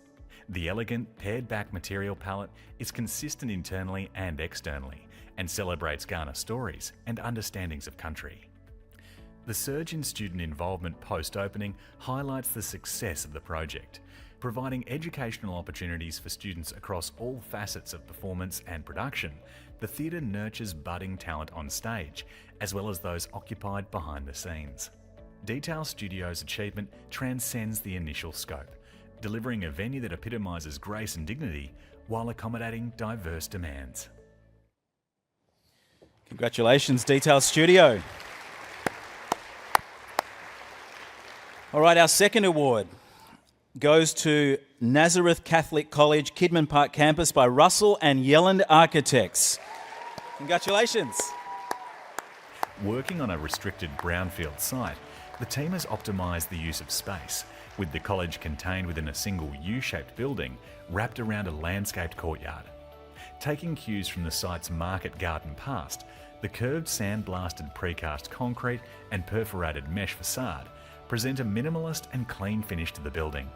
Speaker 9: The elegant, pared-back material palette is consistent internally and externally, and celebrates Kaurna stories and understandings of country. The surge in student involvement post-opening highlights the success of the project. Providing educational opportunities for students across all facets of performance and production, the theatre nurtures budding talent on stage, as well as those occupied behind the scenes. Detail Studio's achievement transcends the initial scope, delivering a venue that epitomises grace and dignity while accommodating diverse demands.
Speaker 2: Congratulations, Detail Studio. All right, our second award goes to Nazareth Catholic College, Kidman Park Campus by Russell and Yelland Architects. Congratulations.
Speaker 9: Working on a restricted brownfield site, the team has optimised the use of space, with the college contained within a single U-shaped building wrapped around a landscaped courtyard. Taking cues from the site's market garden past, the curved sandblasted precast concrete and perforated mesh facade present a minimalist and clean finish to the building.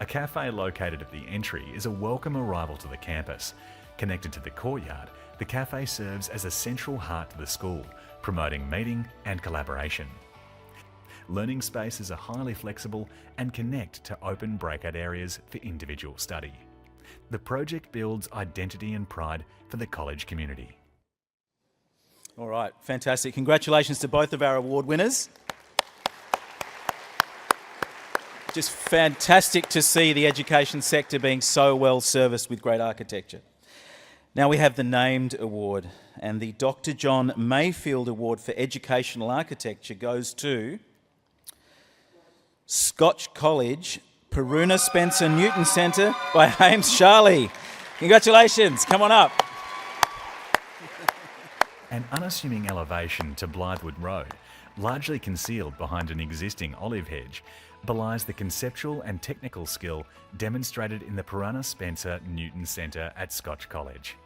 Speaker 9: A cafe located at the entry is a welcome arrival to the campus. Connected to the courtyard, the cafe serves as a central heart to the school, promoting meeting and collaboration. Learning spaces are highly flexible and connect to open breakout areas for individual study. The project builds identity and pride for the college community.
Speaker 2: All right, fantastic. Congratulations to both of our award winners. Just fantastic to see the education sector being so well serviced with great architecture. Now we have the named award, and the Dr. John Mayfield Award for Educational Architecture goes to Scotch College, Peruna Spencer Newton Centre by Hames Charlie. Congratulations, come on up.
Speaker 9: An unassuming elevation to Blythewood Road, largely concealed behind an existing olive hedge, belies the conceptual and technical skill demonstrated in the Peruna Spencer Newton Centre at Scotch College.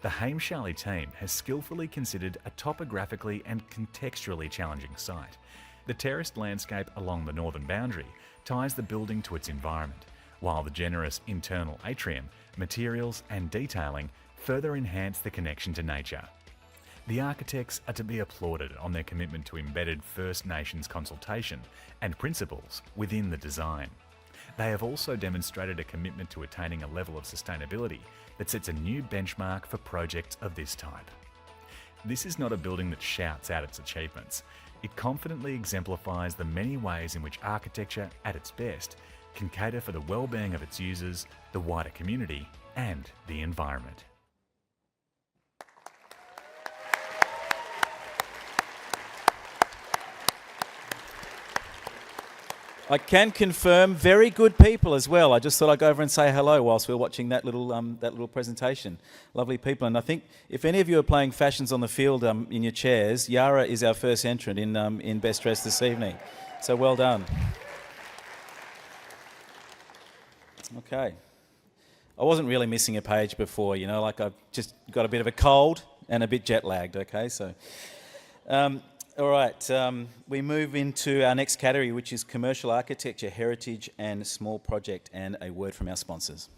Speaker 9: The Haim Charlie team has skillfully considered a topographically and contextually challenging site. The terraced landscape along the northern boundary ties the building to its environment, while the generous internal atrium, materials and detailing further enhance the connection to nature. The architects are to be applauded on their commitment to embedded First Nations consultation and principles within the design. They have also demonstrated a commitment to attaining a level of sustainability that sets a new benchmark for projects of this type. This is not a building that shouts out its achievements. It confidently exemplifies the many ways in which architecture, at its best, can cater for the well-being of its users, the wider community, and the environment.
Speaker 2: I can confirm very good people as well. I just thought I'd go over and say hello whilst we were watching that little presentation. Lovely people. And I think if any of you are playing Fashions on the Field in your chairs, Yara is our first entrant in Best Dressed this evening. So well done. Okay. I wasn't really missing a page before, you know, like I've just got a bit of a cold and a bit jet lagged, okay? So, all right, we move into our next category, which is commercial architecture, heritage and small project, and a word from our sponsors.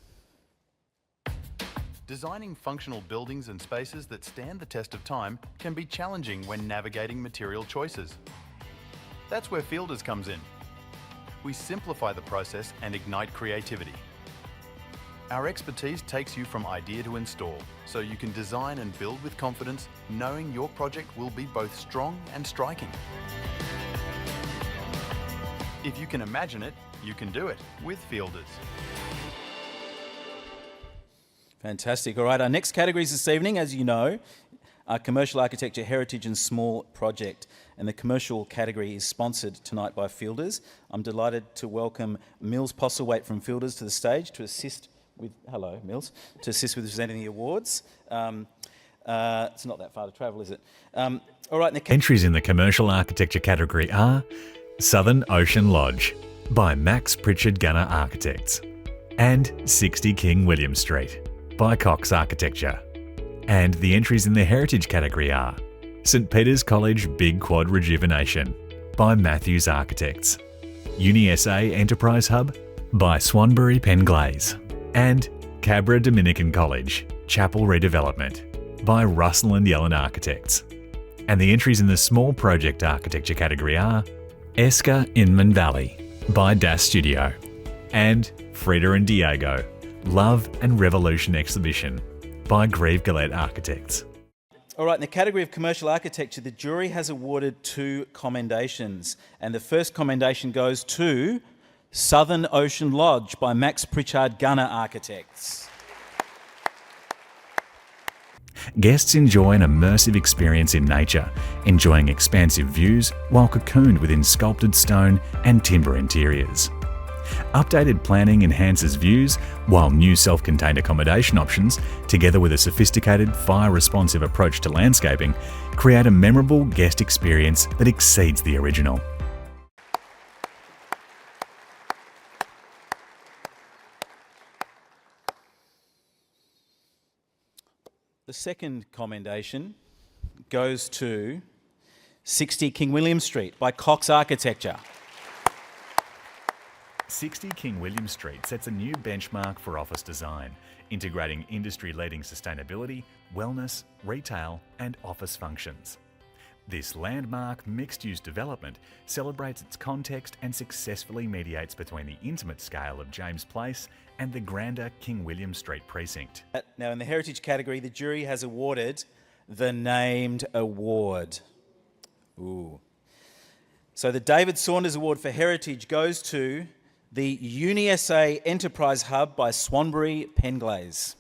Speaker 13: Designing functional buildings and spaces that stand the test of time can be challenging when navigating material choices. That's where Fielders comes in. We simplify the process and ignite creativity. Our expertise takes you from idea to install, so you can design and build with confidence, knowing your project will be both strong and striking. If you can imagine it, you can do it with Fielders.
Speaker 2: Fantastic. All right, our next categories this evening, as you know, are commercial architecture, heritage and small project. And the commercial category is sponsored tonight by Fielders. I'm delighted to welcome Mills Postlethwaite from Fielders to the stage to assist with, hello Mills, to assist with presenting the awards. It's not that far to travel, is it? All right.
Speaker 9: Entries in the commercial architecture category are Southern Ocean Lodge by Max Pritchard Gunner Architects and 60 King William Street by Cox Architecture. And the entries in the heritage category are St Peter's College Big Quad Rejuvenation by Matthews Architects, UniSA Enterprise Hub by Swanbury Penglaze, and Cabra Dominican College Chapel Redevelopment by Russell and Yellen Architects. And the entries in the small project architecture category are Esker Inman Valley by Das Studio and Frida and Diego Love and Revolution Exhibition by Grieve Gillette Architects.
Speaker 2: All right, in the category of commercial architecture, the jury has awarded 2 commendations. And the first commendation goes to Southern Ocean Lodge by Max Pritchard Gunner Architects.
Speaker 9: Guests enjoy an immersive experience in nature, enjoying expansive views while cocooned within sculpted stone and timber interiors. Updated planning enhances views, while new self-contained accommodation options, together with a sophisticated fire-responsive approach to landscaping, create a memorable guest experience that exceeds the original.
Speaker 2: The second commendation goes to 60 King William Street by Cox Architecture.
Speaker 9: 60 King William Street sets a new benchmark for office design, integrating industry-leading sustainability, wellness, retail and office functions. This landmark mixed-use development celebrates its context and successfully mediates between the intimate scale of James Place and the grander King William Street precinct.
Speaker 2: Now, in the heritage category, the jury has awarded the named award. Ooh. So the David Saunders Award for Heritage goes to the UniSA Enterprise Hub by Swanbury Penglaze.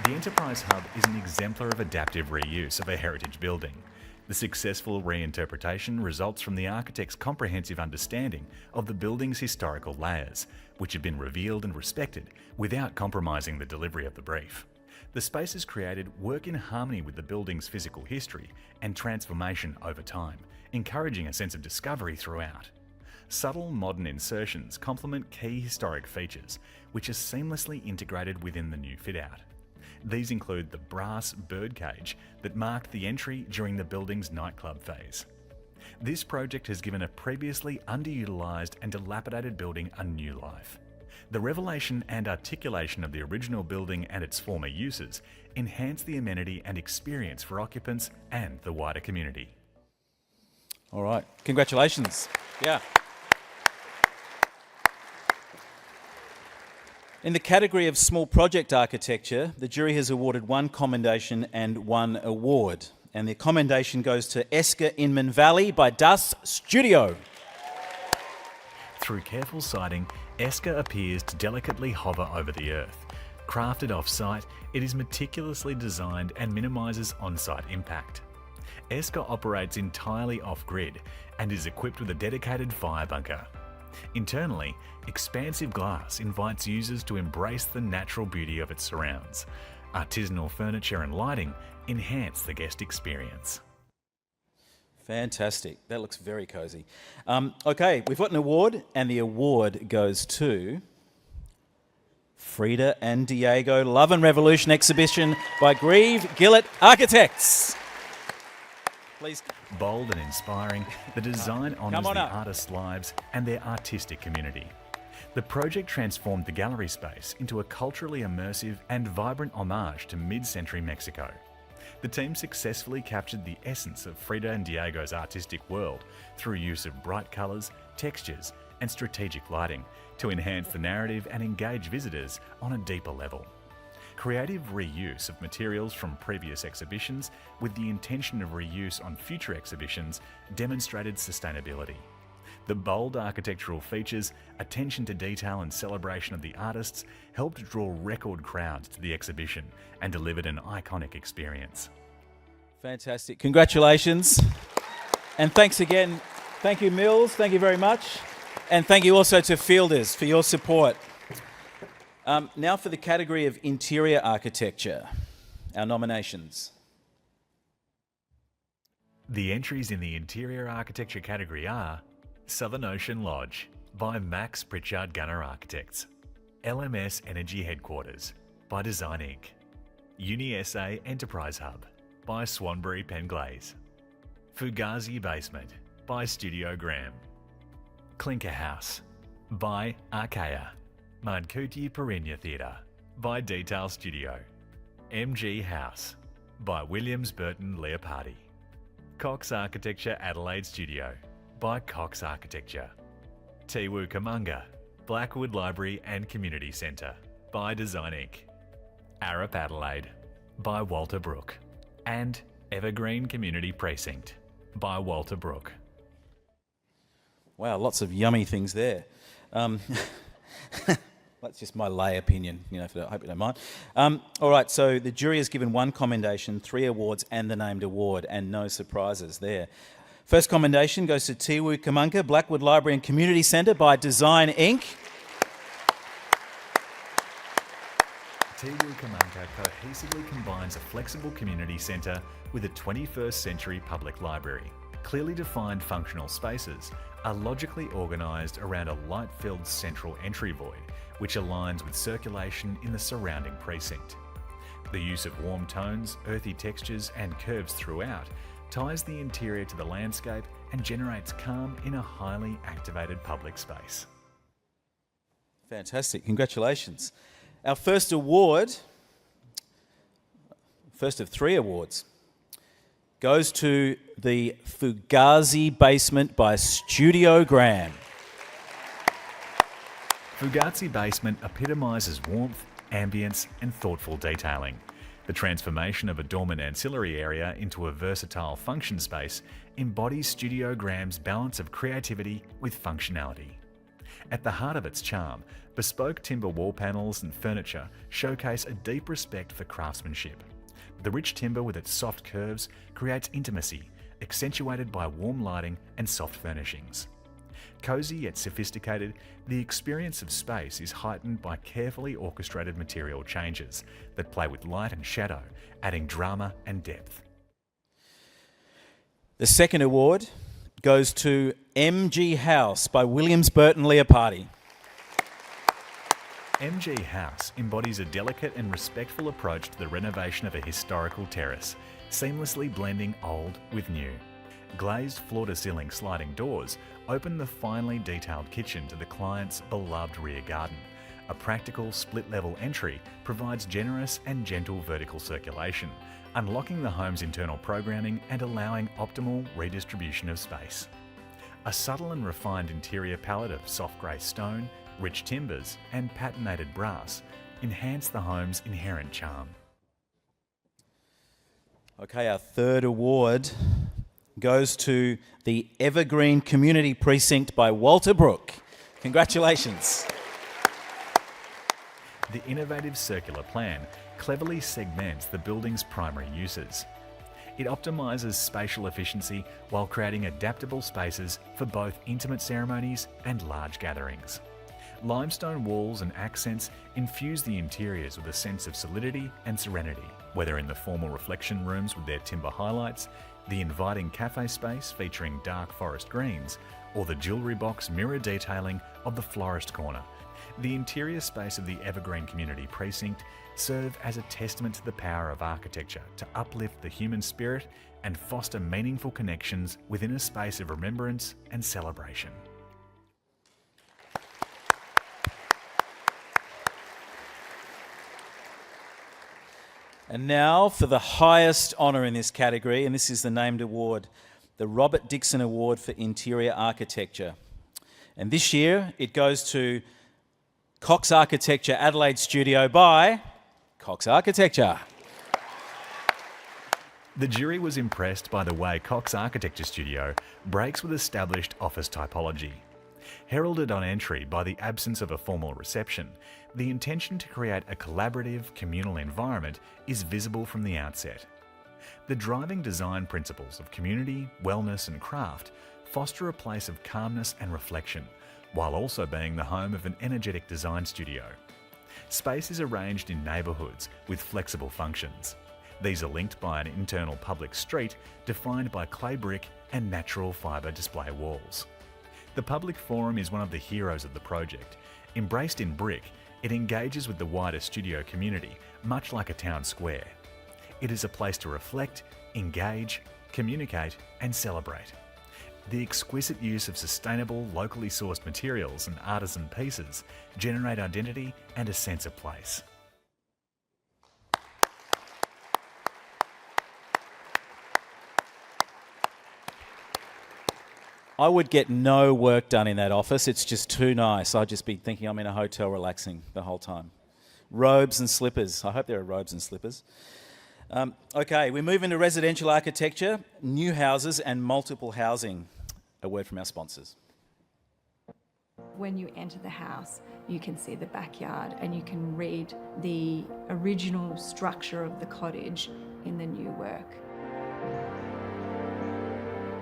Speaker 9: The Enterprise Hub is an exemplar of adaptive reuse of a heritage building. The successful reinterpretation results from the architect's comprehensive understanding of the building's historical layers, which have been revealed and respected without compromising the delivery of the brief. The spaces created work in harmony with the building's physical history and transformation over time, encouraging a sense of discovery throughout. Subtle modern insertions complement key historic features, which are seamlessly integrated within the new fit-out. These include the brass birdcage that marked the entry during the building's nightclub phase. This project has given a previously underutilised and dilapidated building a new life. The revelation and articulation of the original building and its former uses enhance the amenity and experience for occupants and the wider community.
Speaker 2: All right, congratulations. Yeah. In the category of small project architecture, the jury has awarded 1 commendation and 1 award. And the commendation goes to Esker Inman Valley by Das Studio.
Speaker 9: Through careful sighting, Esker appears to delicately hover over the earth. Crafted off-site, it is meticulously designed and minimises on-site impact. Esker operates entirely off-grid and is equipped with a dedicated fire bunker. Internally, expansive glass invites users to embrace the natural beauty of its surrounds. Artisanal furniture and lighting enhance the guest experience.
Speaker 2: Fantastic. That looks very cosy. Okay, we've got an award, and the award goes to Frida and Diego Love and Revolution exhibition by Grieve Gillett Architects. Please.
Speaker 9: Bold and inspiring, the design honours the artists' lives and their artistic community. The project transformed the gallery space into a culturally immersive and vibrant homage to mid-century Mexico. The team successfully captured the essence of Frida and Diego's artistic world through use of bright colours, textures and strategic lighting to enhance the narrative and engage visitors on a deeper level. Creative reuse of materials from previous exhibitions with the intention of reuse on future exhibitions demonstrated sustainability. The bold architectural features, attention to detail and celebration of the artists helped draw record crowds to the exhibition and delivered an iconic experience.
Speaker 2: Fantastic. Congratulations. And thanks again. Thank you, Mills. Thank you very much. And thank you also to Fielders for your support. Now for the category of interior architecture, our nominations.
Speaker 9: The entries in the interior architecture category are Southern Ocean Lodge by Max Pritchard Gunner Architects, LMS Energy Headquarters by Design Inc, UniSA Enterprise Hub by Swanbury Penglaze, Fugazi Basement by Studio Graham, Clinker House by Archaea, Madkuti Perinya Theatre by Detail Studio, MG House by Williams Burton Leopardi, Cox Architecture Adelaide Studio by Cox Architecture, Tiwu Kamunga, Blackwood Library and Community Centre by Design Inc, Arup Adelaide by Walter Brook, and Evergreen Community Precinct by Walter Brook.
Speaker 2: Wow, lots of yummy things there. That's just my lay opinion, I hope you don't mind. All right, so the jury has given 1 commendation, 3 awards and the named award, and no surprises there. First commendation goes to Tiwu Kamunga, Blackwood Library and Community Centre by Design Inc.
Speaker 9: Tiwu Kamunga cohesively combines a flexible community centre with a 21st century public library. Clearly defined functional spaces are logically organised around a light-filled central entry void, which aligns with circulation in the surrounding precinct. The use of warm tones, earthy textures and curves throughout ties the interior to the landscape and generates calm in a highly activated public space.
Speaker 2: Fantastic, congratulations. Our first award, first of 3 awards, goes to the Fugazi Basement by Studio Graham.
Speaker 9: Fugazi Basement epitomises warmth, ambience and thoughtful detailing. The transformation of a dormant ancillary area into a versatile function space embodies Studio Graham's balance of creativity with functionality. At the heart of its charm, bespoke timber wall panels and furniture showcase a deep respect for craftsmanship. The rich timber with its soft curves creates intimacy, accentuated by warm lighting and soft furnishings. Cosy yet sophisticated, the experience of space is heightened by carefully orchestrated material changes that play with light and shadow, adding drama and depth.
Speaker 2: The second award, goes to MG House by Williams Burton Leopardi.
Speaker 9: MG House embodies a delicate and respectful approach to the renovation of a historical terrace, seamlessly blending old with new. Glazed floor-to-ceiling sliding doors open the finely detailed kitchen to the client's beloved rear garden. A practical split-level entry provides generous and gentle vertical circulation, unlocking the home's internal programming and allowing optimal redistribution of space. A subtle and refined interior palette of soft grey stone, rich timbers and patinated brass enhance the home's inherent charm.
Speaker 2: Okay, our third award goes to the Evergreen Community Precinct by Walter Brook. Congratulations.
Speaker 9: The innovative circular plan cleverly segments the building's primary uses. It optimises spatial efficiency while creating adaptable spaces for both intimate ceremonies and large gatherings. Limestone walls and accents infuse the interiors with a sense of solidity and serenity, whether in the formal reflection rooms with their timber highlights, the inviting cafe space featuring dark forest greens, or the jewellery box mirror detailing of the florist corner. The interior space of the Evergreen Community Precinct serve as a testament to the power of architecture to uplift the human spirit and foster meaningful connections within a space of remembrance and celebration.
Speaker 2: And now for the highest honour in this category, and this is the named award, the Robert Dixon Award for Interior Architecture. And this year it goes to Cox Architecture Adelaide Studio by Cox Architecture.
Speaker 9: The jury was impressed by the way Cox Architecture Studio breaks with established office typology. Heralded on entry by the absence of a formal reception, the intention to create a collaborative, communal environment is visible from the outset. The driving design principles of community, wellness and craft foster a place of calmness and reflection, while also being the home of an energetic design studio. Space is arranged in neighbourhoods with flexible functions. These are linked by an internal public street defined by clay brick and natural fibre display walls. The public forum is one of the heroes of the project. Embraced in brick, it engages with the wider studio community, much like a town square. It is a place to reflect, engage, communicate and celebrate. The exquisite use of sustainable, locally sourced materials and artisan pieces generate identity and a sense of place.
Speaker 2: I would get no work done in that office. It's just too nice. I'd just be thinking I'm in a hotel relaxing the whole time. Robes and slippers. I hope there are robes and slippers. Okay, we move into residential architecture, new houses and multiple housing. A word from our sponsors.
Speaker 14: When you enter the house, you can see the backyard and you can read the original structure of the cottage in the new work.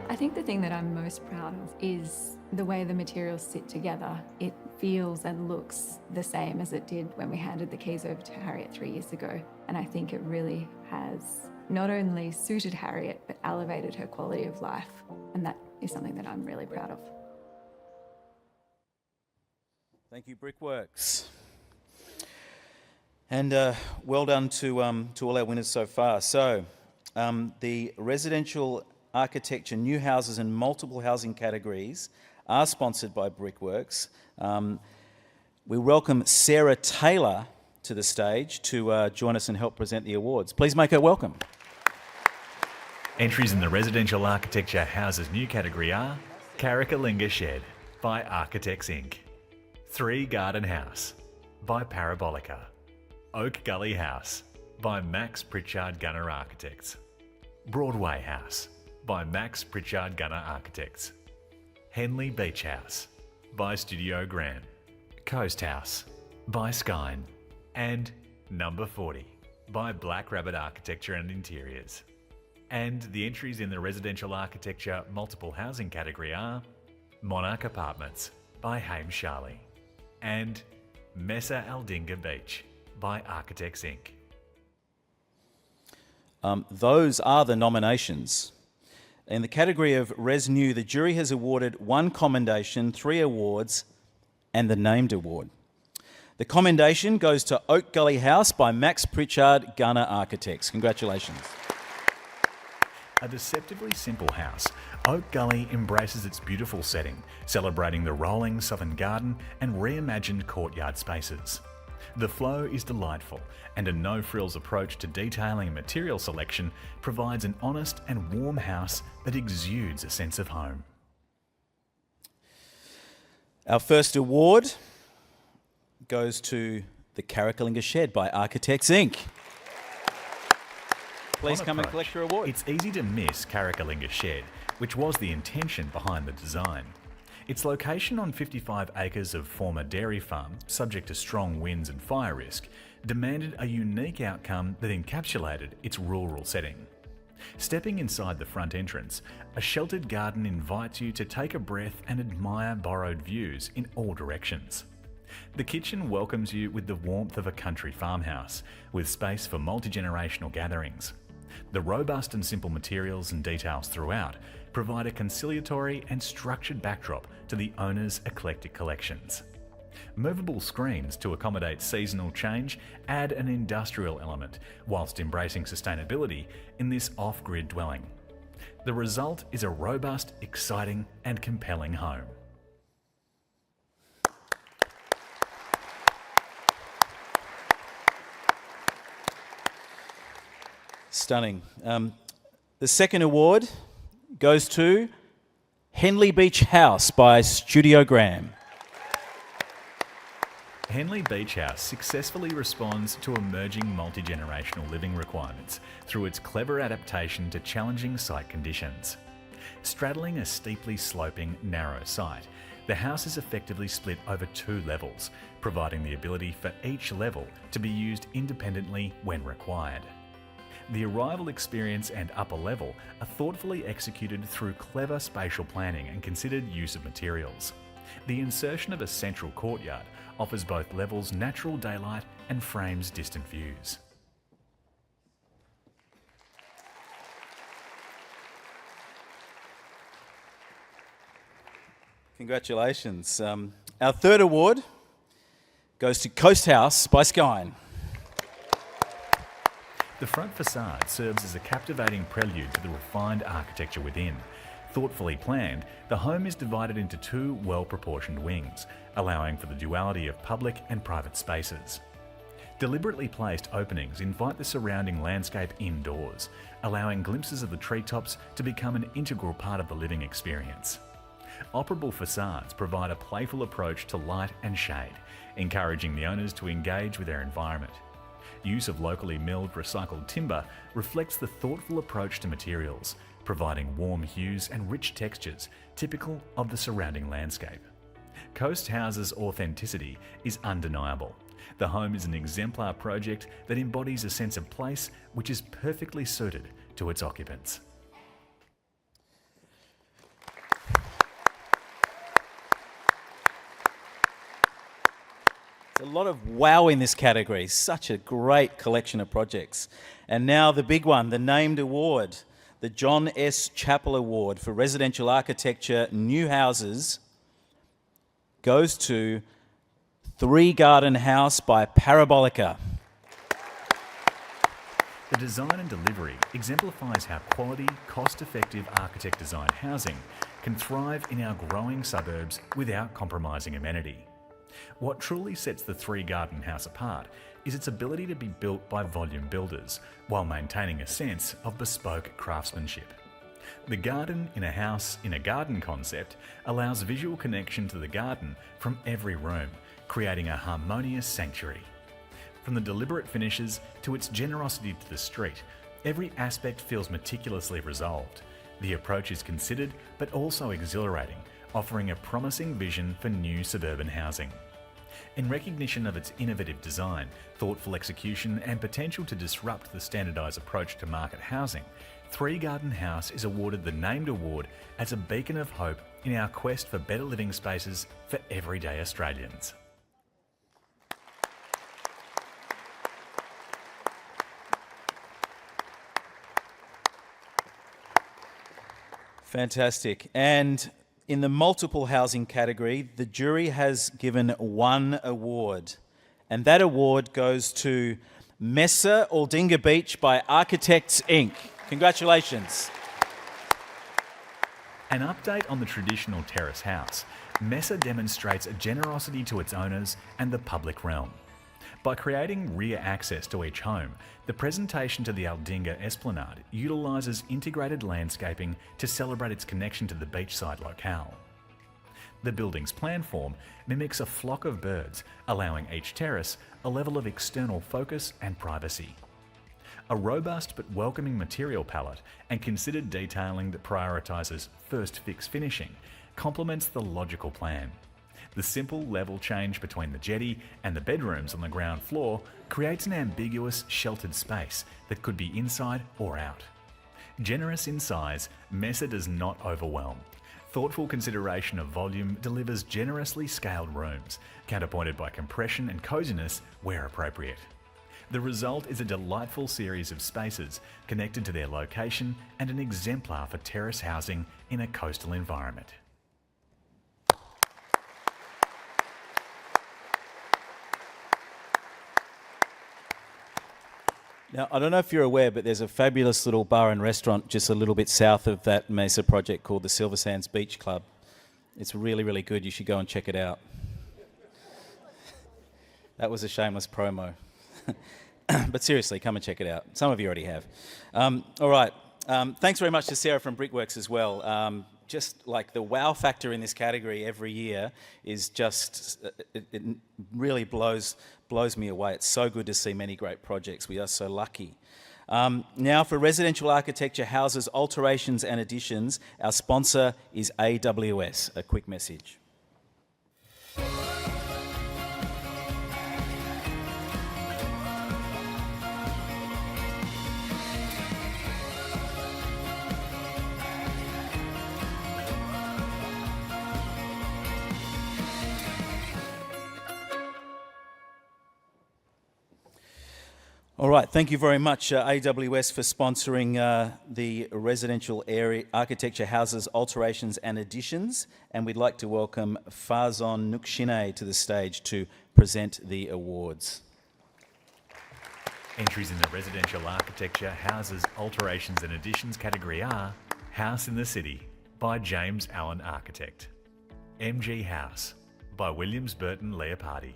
Speaker 14: I think the thing that I'm most proud of is the way the materials sit together. It feels and looks the same as it did when we handed the keys over to Harriet 3 years ago. And I think it really has not only suited Harriet, but elevated her quality of life. And that is something that I'm really proud of.
Speaker 2: Thank you, Brickworks. And well done to all our winners so far. So, the residential architecture, new houses and multiple housing categories are sponsored by Brickworks. We welcome Sarah Taylor to the stage to join us and help present the awards. Please make her welcome.
Speaker 9: Entries in the residential architecture houses new category are Carrickalinga Shed by Architects Inc. 3 Garden House by Parabolica. Oak Gully House by Max Pritchard Gunner Architects. Broadway House by Max Pritchard Gunner Architects. Henley Beach House by Studio Gran. Coast House by Skyn. And Number 40 by Black Rabbit Architecture and Interiors. And the entries in the residential architecture multiple housing category are Monarch Apartments by Haim Charlie and Mesa Aldinga Beach by Architects Inc.
Speaker 2: Those are the nominations. In the category of Res New, the jury has awarded 1 commendation, 3 awards, and the named award. The commendation goes to Oak Gully House by Max Pritchard, Gunner Architects. Congratulations.
Speaker 9: A deceptively simple house, Oak Gully embraces its beautiful setting, celebrating the rolling southern garden and reimagined courtyard spaces. The flow is delightful, and a no-frills approach to detailing and material selection provides an honest and warm house that exudes a sense of home.
Speaker 2: Our first award goes to the Carrickalinga Shed by Architects Inc. Please
Speaker 9: On
Speaker 2: come and
Speaker 9: approach,
Speaker 2: collect your award.
Speaker 9: It's easy to miss Carrickalinga Shed, which was the intention behind the design. Its location on 55 acres of former dairy farm, subject to strong winds and fire risk, demanded a unique outcome that encapsulated its rural setting. Stepping inside the front entrance, a sheltered garden invites you to take a breath and admire borrowed views in all directions. The kitchen welcomes you with the warmth of a country farmhouse, with space for multi-generational gatherings. The robust and simple materials and details throughout provide a conciliatory and structured backdrop to the owner's eclectic collections. Movable screens to accommodate seasonal change add an industrial element, whilst embracing sustainability in this off-grid dwelling. The result is a robust, exciting and compelling home.
Speaker 2: Stunning. The second award goes to Henley Beach House by Studio Graham.
Speaker 9: Henley Beach House successfully responds to emerging multi-generational living requirements through its clever adaptation to challenging site conditions. Straddling a steeply sloping, narrow site, the house is effectively split over 2 levels, providing the ability for each level to be used independently when required. The arrival experience and upper level are thoughtfully executed through clever spatial planning and considered use of materials. The insertion of a central courtyard offers both levels natural daylight and frames distant views.
Speaker 2: Congratulations. Our third award goes to Coast House by Skine.
Speaker 9: The front facade serves as a captivating prelude to the refined architecture within. Thoughtfully planned, the home is divided into 2 well-proportioned wings, allowing for the duality of public and private spaces. Deliberately placed openings invite the surrounding landscape indoors, allowing glimpses of the treetops to become an integral part of the living experience. Operable facades provide a playful approach to light and shade, encouraging the owners to engage with their environment. Use of locally milled recycled timber reflects the thoughtful approach to materials, providing warm hues and rich textures typical of the surrounding landscape. Coast House's authenticity is undeniable. The home is an exemplar project that embodies a sense of place which is perfectly suited to its occupants.
Speaker 2: A lot of wow in this category. Such a great collection of projects. And now the big one, the named award, the John S. Chappell Award for Residential Architecture New Houses, goes to 3 Garden House by Parabolica.
Speaker 9: The design and delivery exemplifies how quality, cost-effective architect-designed housing can thrive in our growing suburbs without compromising amenity. What truly sets the 3 Garden House apart is its ability to be built by volume builders while maintaining a sense of bespoke craftsmanship. The garden in a house in a garden concept allows visual connection to the garden from every room, creating a harmonious sanctuary. From the deliberate finishes to its generosity to the street, every aspect feels meticulously resolved. The approach is considered but also exhilarating, offering a promising vision for new suburban housing. In recognition of its innovative design, thoughtful execution and potential to disrupt the standardised approach to market housing, 3 Garden House is awarded the named award as a beacon of hope in our quest for better living spaces for everyday Australians.
Speaker 2: Fantastic. And in the multiple housing category, the jury has given one award, and that award goes to Mesa Aldinga Beach by Architects Inc. Congratulations.
Speaker 9: An update on the traditional terrace house, Mesa demonstrates a generosity to its owners and the public realm. By creating rear access to each home, the presentation to the Aldinga Esplanade utilises integrated landscaping to celebrate its connection to the beachside locale. The building's plan form mimics a flock of birds, allowing each terrace a level of external focus and privacy. A robust but welcoming material palette and considered detailing that prioritises first fix finishing complements the logical plan. The simple level change between the jetty and the bedrooms on the ground floor creates an ambiguous, sheltered space that could be inside or out. Generous in size, Mesa does not overwhelm. Thoughtful consideration of volume delivers generously scaled rooms, counterpointed by compression and coziness where appropriate. The result is a delightful series of spaces connected to their location and an exemplar for terrace housing in a coastal environment.
Speaker 2: Now, I don't know if you're aware, but there's a fabulous little bar and restaurant just a little bit south of that Mesa project called the Silver Sands Beach Club. It's really, really good. You should go and check it out. That was a shameless promo. But seriously, come and check it out. Some of you already have. All right. Thanks very much to Sarah from Brickworks as well. Just like the wow factor in this category every year is just, it really blows me away. It's so good to see many great projects. We are so lucky. Now for residential architecture, houses, alterations and additions, our sponsor is AWS. A quick message. All right, thank you very much, AWS, for sponsoring the residential area architecture, houses, alterations and additions. And we'd like to welcome Farzon Nukshine to the stage to present the awards.
Speaker 9: Entries in the residential architecture, houses, alterations and additions category are House in the City by James Allen Architect, MG House by Williams Burton Leopardi,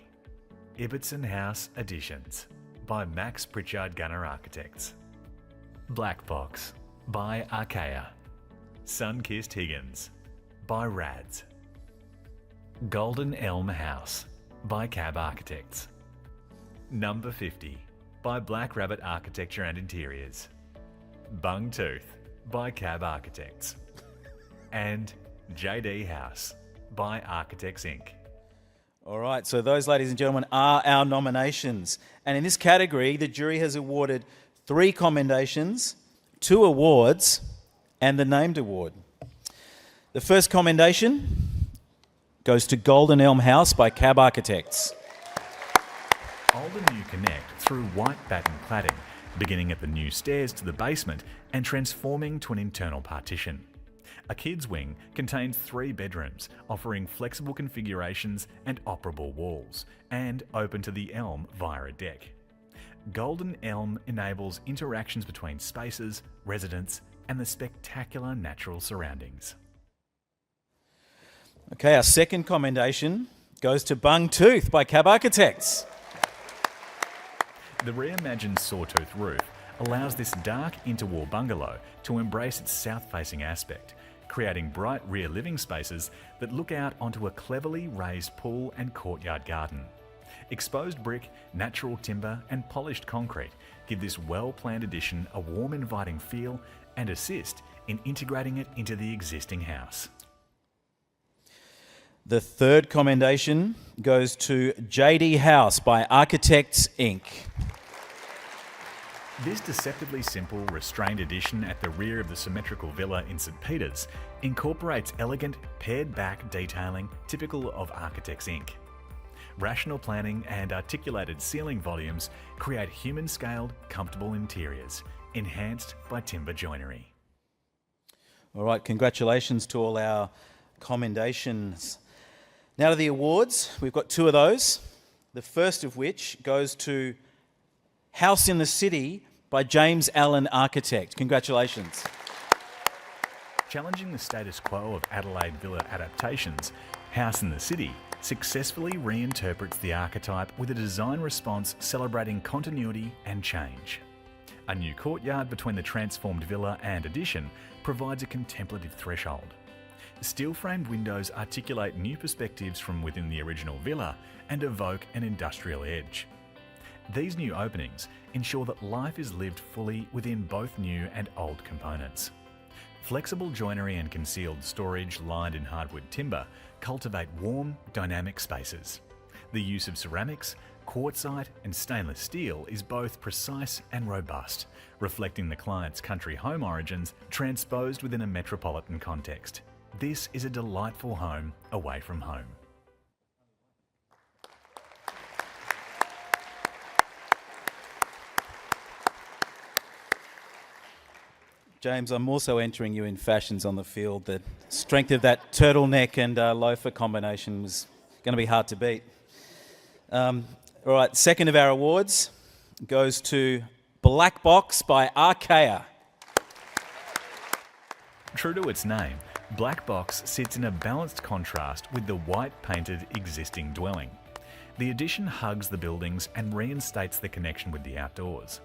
Speaker 9: Ibbotson House Additions by Max Pritchard Gunner Architects, Black Box by Archaea, Sunkissed Higgins by Rads, Golden Elm House by Cab Architects, Number 50 by Black Rabbit Architecture and Interiors, Bung Tooth by Cab Architects, and JD House by Architects Inc.
Speaker 2: All right, so those, ladies and gentlemen, are our nominations. And in this category, the jury has awarded 3 commendations, 2 awards, and the named award. The first commendation goes to Golden Elm House by Cab Architects.
Speaker 9: Old and new connect through white batten cladding, beginning at the new stairs to the basement and transforming to an internal partition. A kids' wing contains 3 bedrooms, offering flexible configurations and operable walls, and open to the elm via a deck. Golden Elm enables interactions between spaces, residents, and the spectacular natural surroundings.
Speaker 2: Okay, our second commendation goes to Bung Tooth by Cab Architects.
Speaker 9: The reimagined sawtooth roof allows this dark interwall bungalow to embrace its south-facing aspect, creating bright rear living spaces that look out onto a cleverly raised pool and courtyard garden. Exposed brick, natural timber and polished concrete give this well-planned addition a warm, inviting feel and assist in integrating it into the existing house.
Speaker 2: The third commendation goes to JD House by Architects Inc.
Speaker 9: This deceptively simple, restrained addition at the rear of the symmetrical villa in St Peters incorporates elegant, pared-back detailing typical of Architects Inc. Rational planning and articulated ceiling volumes create human-scaled, comfortable interiors, enhanced by timber joinery.
Speaker 2: All right, congratulations to all our commendations. Now to the awards. We've got 2 of those. The first of which goes to House in the City by James Allen Architect. Congratulations.
Speaker 9: Challenging the status quo of Adelaide Villa adaptations, House in the City successfully reinterprets the archetype with a design response celebrating continuity and change. A new courtyard between the transformed villa and addition provides a contemplative threshold. Steel-framed windows articulate new perspectives from within the original villa and evoke an industrial edge. These new openings ensure that life is lived fully within both new and old components. Flexible joinery and concealed storage lined in hardwood timber cultivate warm, dynamic spaces. The use of ceramics, quartzite and stainless steel is both precise and robust, reflecting the client's country home origins transposed within a metropolitan context. This is a delightful home away from home.
Speaker 2: James, I'm also entering you in fashions on the field. The strength of that turtleneck and loafer combination was going to be hard to beat. All right, second of our awards goes to Black Box by Archaea.
Speaker 9: True to its name, Black Box sits in a balanced contrast with the white-painted existing dwelling. The addition hugs the buildings and reinstates the connection with the outdoors.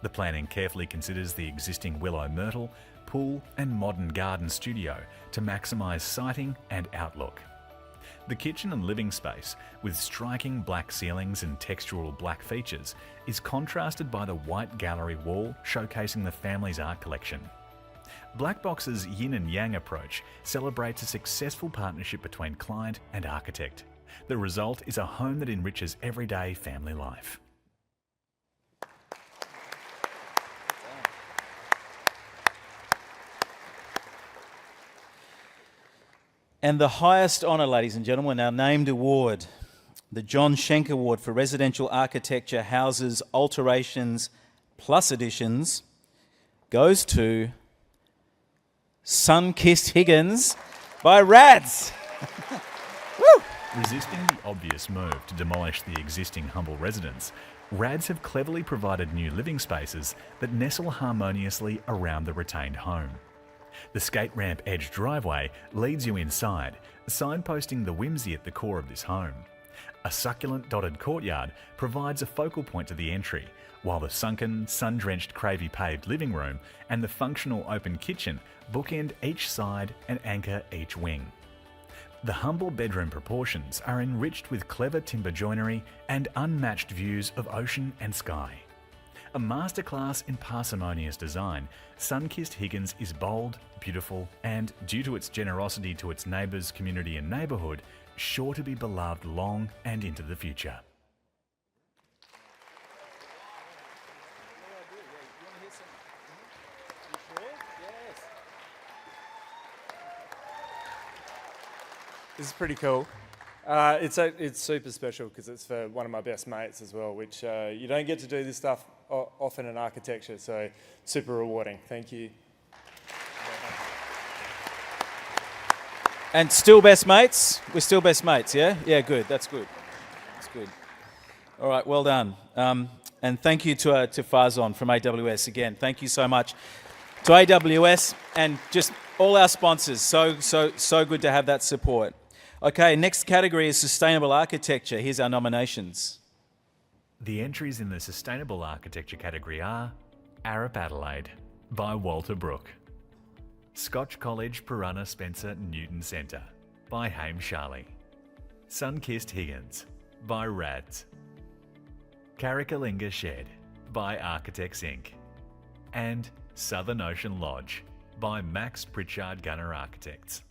Speaker 9: The planning carefully considers the existing willow myrtle, pool and modern garden studio to maximise sighting and outlook. The kitchen and living space, with striking black ceilings and textural black features, is contrasted by the white gallery wall showcasing the family's art collection. Black Box's yin and yang approach celebrates a successful partnership between client and architect. The result is a home that enriches everyday family life.
Speaker 2: And the highest honour, ladies and gentlemen, our named award, the John Schenk Award for Residential Architecture, Houses, Alterations Plus Additions, goes to Sun-Kissed Higgins by Rads. Woo!
Speaker 9: Resisting the obvious move to demolish the existing humble residence, Rads have cleverly provided new living spaces that nestle harmoniously around the retained home. The skate ramp edge driveway leads you inside, signposting the whimsy at the core of this home. A succulent dotted courtyard provides a focal point to the entry, while the sunken, sun-drenched Cravey paved living room and the functional open kitchen bookend each side and anchor each wing. The humble bedroom proportions are enriched with clever timber joinery and unmatched views of ocean and sky. A masterclass in parsimonious design, Sun-Kissed Higgins is bold, beautiful, and, due to its generosity to its neighbours, community and neighbourhood, sure to be beloved long and into the future.
Speaker 15: This is pretty cool. It's super special because it's for one of my best mates as well, which you don't get to do this stuff often in architecture, so super rewarding. Thank you.
Speaker 2: And still best mates? We're still best mates, yeah? Yeah, good. That's good. That's good. All right, well done. And thank you to Farzon from AWS again. Thank you so much to AWS and just all our sponsors. So good to have that support. Okay, next category is Sustainable Architecture. Here's our nominations.
Speaker 9: The entries in the Sustainable Architecture category are Arup Adelaide by Walter Brook, Scotch College Purana Spencer Newton Centre by Haim Charlie, Sun-Kissed Higgins by Rads, Karakalinga Shed by Architects Inc. and Southern Ocean Lodge by Max Pritchard Gunner Architects.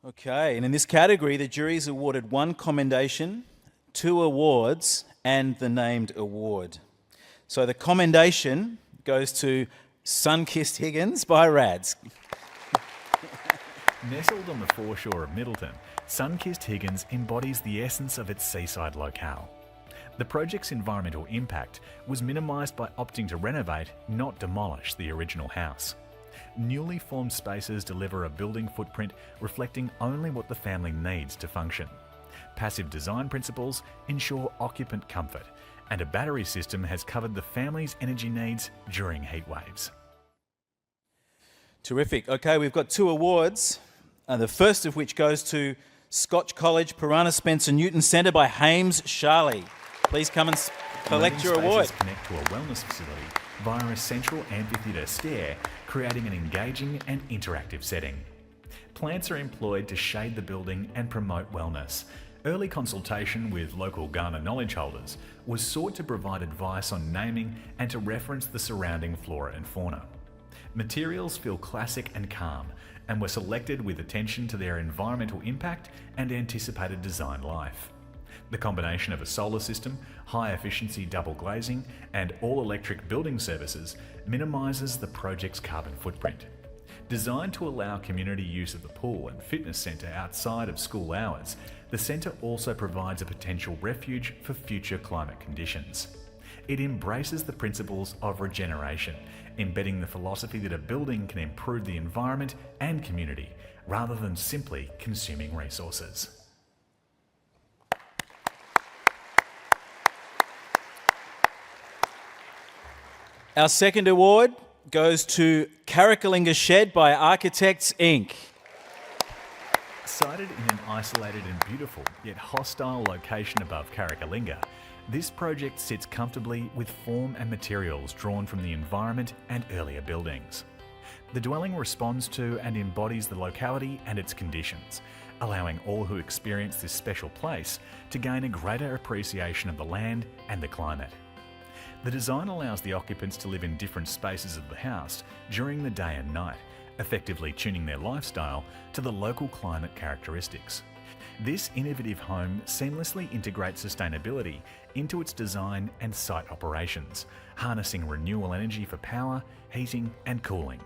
Speaker 2: Okay, and in this category, the jury is awarded 1 commendation, 2 awards, and the named award. So the commendation goes to Sun-Kissed Higgins by Rads.
Speaker 9: Nestled on the foreshore of Middleton, Sun-Kissed Higgins embodies the essence of its seaside locale. The project's environmental impact was minimised by opting to renovate, not demolish, the original house. Newly formed spaces deliver a building footprint reflecting only what the family needs to function. Passive design principles ensure occupant comfort, and a battery system has covered the family's energy needs during heat waves.
Speaker 2: Terrific. Okay, we've got 2 awards, the first of which goes to Scotch College Piranha Spencer Newton Centre by Hames Charlie. Please come and collect your
Speaker 9: Living
Speaker 2: award.
Speaker 9: spaces connect to a wellness facility via a central amphitheatre stair, creating an engaging and interactive setting. Plants are employed to shade the building and promote wellness. Early consultation with local Ghana knowledge holders was sought to provide advice on naming and to reference the surrounding flora and fauna. Materials feel classic and calm and were selected with attention to their environmental impact and anticipated design life. The combination of a solar system, high efficiency double glazing and all-electric building services minimises the project's carbon footprint. Designed to allow community use of the pool and fitness centre outside of school hours, the centre also provides a potential refuge for future climate conditions. It embraces the principles of regeneration, embedding the philosophy that a building can improve the environment and community, rather than simply consuming resources.
Speaker 2: Our second award goes to Carricalinga Shed by Architects Inc.
Speaker 9: Sited in an isolated and beautiful yet hostile location above Carricalinga, this project sits comfortably with form and materials drawn from the environment and earlier buildings. The dwelling responds to and embodies the locality and its conditions, allowing all who experience this special place to gain a greater appreciation of the land and the climate. The design allows the occupants to live in different spaces of the house during the day and night, effectively tuning their lifestyle to the local climate characteristics. This innovative home seamlessly integrates sustainability into its design and site operations, harnessing renewable energy for power, heating and cooling.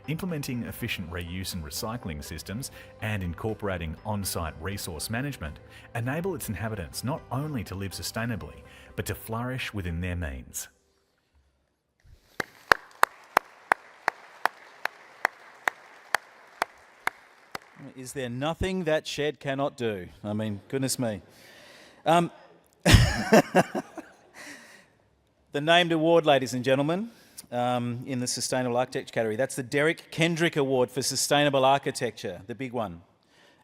Speaker 9: Implementing efficient reuse and recycling systems and incorporating on-site resource management enable its inhabitants not only to live sustainably, but to flourish within their means.
Speaker 2: Is there nothing that shed cannot do? I mean, goodness me. The named award, ladies and gentlemen, in the Sustainable Architecture category, that's the Derek Kendrick Award for Sustainable Architecture, the big one.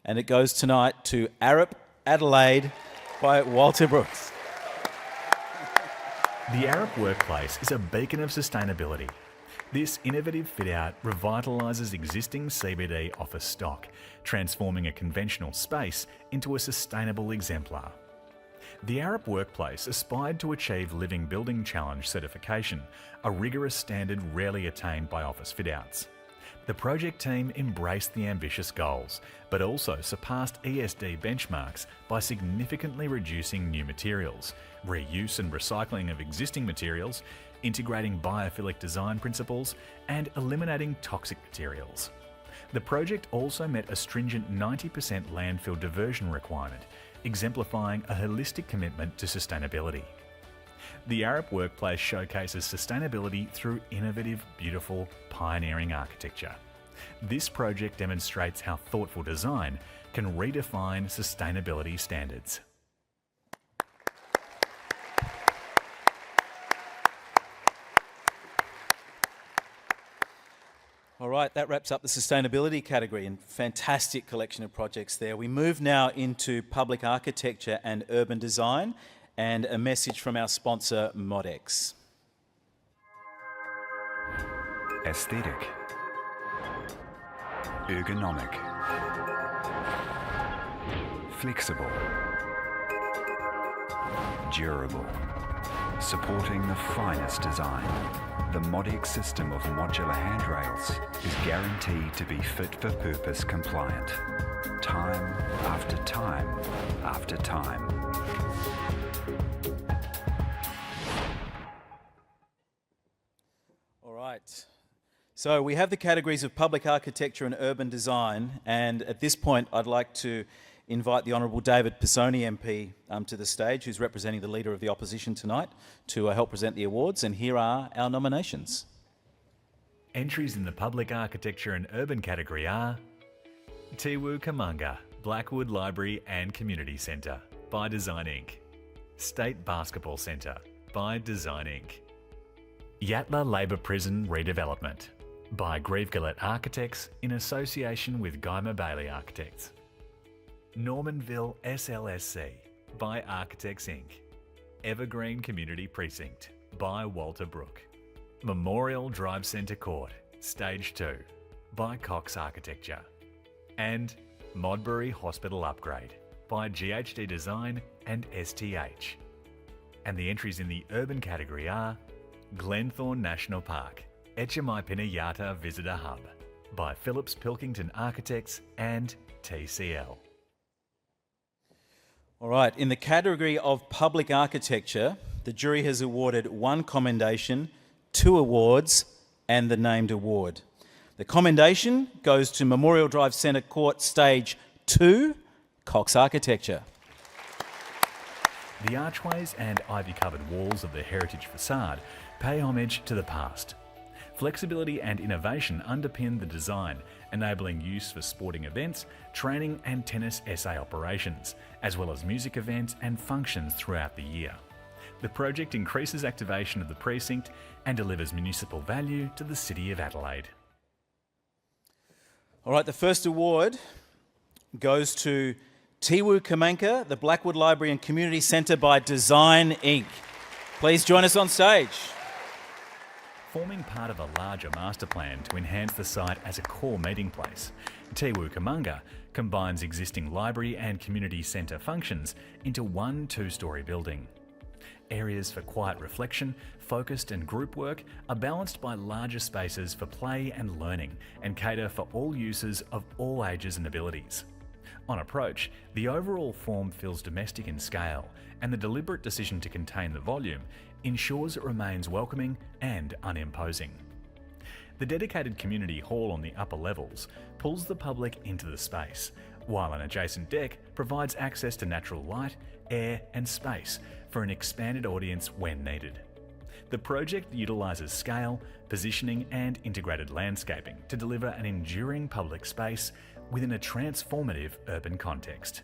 Speaker 2: And it goes tonight to Arup Adelaide by Walter Brooks.
Speaker 9: The Arup Workplace is a beacon of sustainability. This innovative fit-out revitalises existing CBD office stock, transforming a conventional space into a sustainable exemplar. The Arup Workplace aspired to achieve Living Building Challenge certification, a rigorous standard rarely attained by office fit-outs. The project team embraced the ambitious goals, but also surpassed ESD benchmarks by significantly reducing new materials, reuse and recycling of existing materials, integrating biophilic design principles, and eliminating toxic materials. The project also met a stringent 90% landfill diversion requirement, exemplifying a holistic commitment to sustainability. The Arup Workplace showcases sustainability through innovative, beautiful, pioneering architecture. This project demonstrates how thoughtful design can redefine sustainability standards.
Speaker 2: All right, that wraps up the sustainability category, and fantastic collection of projects there. We move now into public architecture and urban design, and a message from our sponsor, Modex.
Speaker 16: Aesthetic. Ergonomic. Flexible. Durable. Supporting the finest design. The Modex system of modular handrails is guaranteed to be fit for purpose compliant. Time after time after time.
Speaker 2: All right. So we have the categories of public architecture and urban design, and at this point I'd like to invite the Honourable David Pisoni MP to the stage, who's representing the Leader of the Opposition tonight, to help present the awards, and here are our nominations.
Speaker 9: Entries in the public architecture and urban category are Tiwu Kamanga, Blackwood Library and Community Centre by Design Inc. State Basketball Centre by Design Inc. Yatala Labour Prison Redevelopment by Grieve Gillett Architects in association with Guymer Bailey Architects. Normanville SLSC by Architects Inc. Evergreen Community Precinct by Walter Brook. Memorial Drive Centre Court, Stage 2 by Cox Architecture. And Modbury Hospital Upgrade by GHD Design and STH. And the entries in the urban category are Glenthorne National Park, Etchamaipina Yata Visitor Hub by Phillips Pilkington Architects and TCL.
Speaker 2: All right, in the category of public architecture, the jury has awarded 1 commendation, 2 awards, and the named award. The commendation goes to Memorial Drive Centre Court Stage 2, Cox Architecture.
Speaker 9: The archways and ivy-covered walls of the heritage facade pay homage to the past. Flexibility and innovation underpin the design, enabling use for sporting events, training and tennis essay operations, as well as music events and functions throughout the year. The project increases activation of the precinct and delivers municipal value to the City of Adelaide.
Speaker 2: All right, the first award goes to Tiwu Kamanga, the Blackwood Library and Community Centre by Design Inc. Please join us on stage.
Speaker 9: Forming part of a larger master plan to enhance the site as a core meeting place, Tiwu Kamanga combines existing library and community centre functions into one 2-storey building. Areas for quiet reflection, focused and group work are balanced by larger spaces for play and learning and cater for all users of all ages and abilities. On approach, the overall form feels domestic in scale, and the deliberate decision to contain the volume ensures it remains welcoming and unimposing. The dedicated community hall on the upper levels pulls the public into the space, while an adjacent deck provides access to natural light, air and space for an expanded audience when needed. The project utilises scale, positioning and integrated landscaping to deliver an enduring public space within a transformative urban context.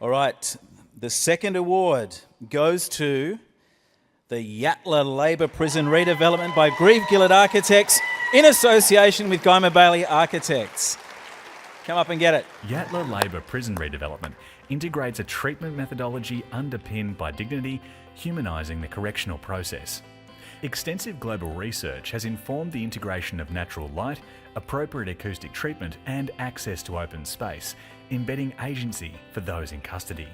Speaker 2: All right, the second award goes to the Yatala Labour Prison Redevelopment by Grieve Gillett Architects in association with Guymer Bailey Architects. Come up and get it.
Speaker 9: Yatala Labour Prison Redevelopment integrates a treatment methodology underpinned by dignity, humanising the correctional process. Extensive global research has informed the integration of natural light, appropriate acoustic treatment and access to open space, embedding agency for those in custody.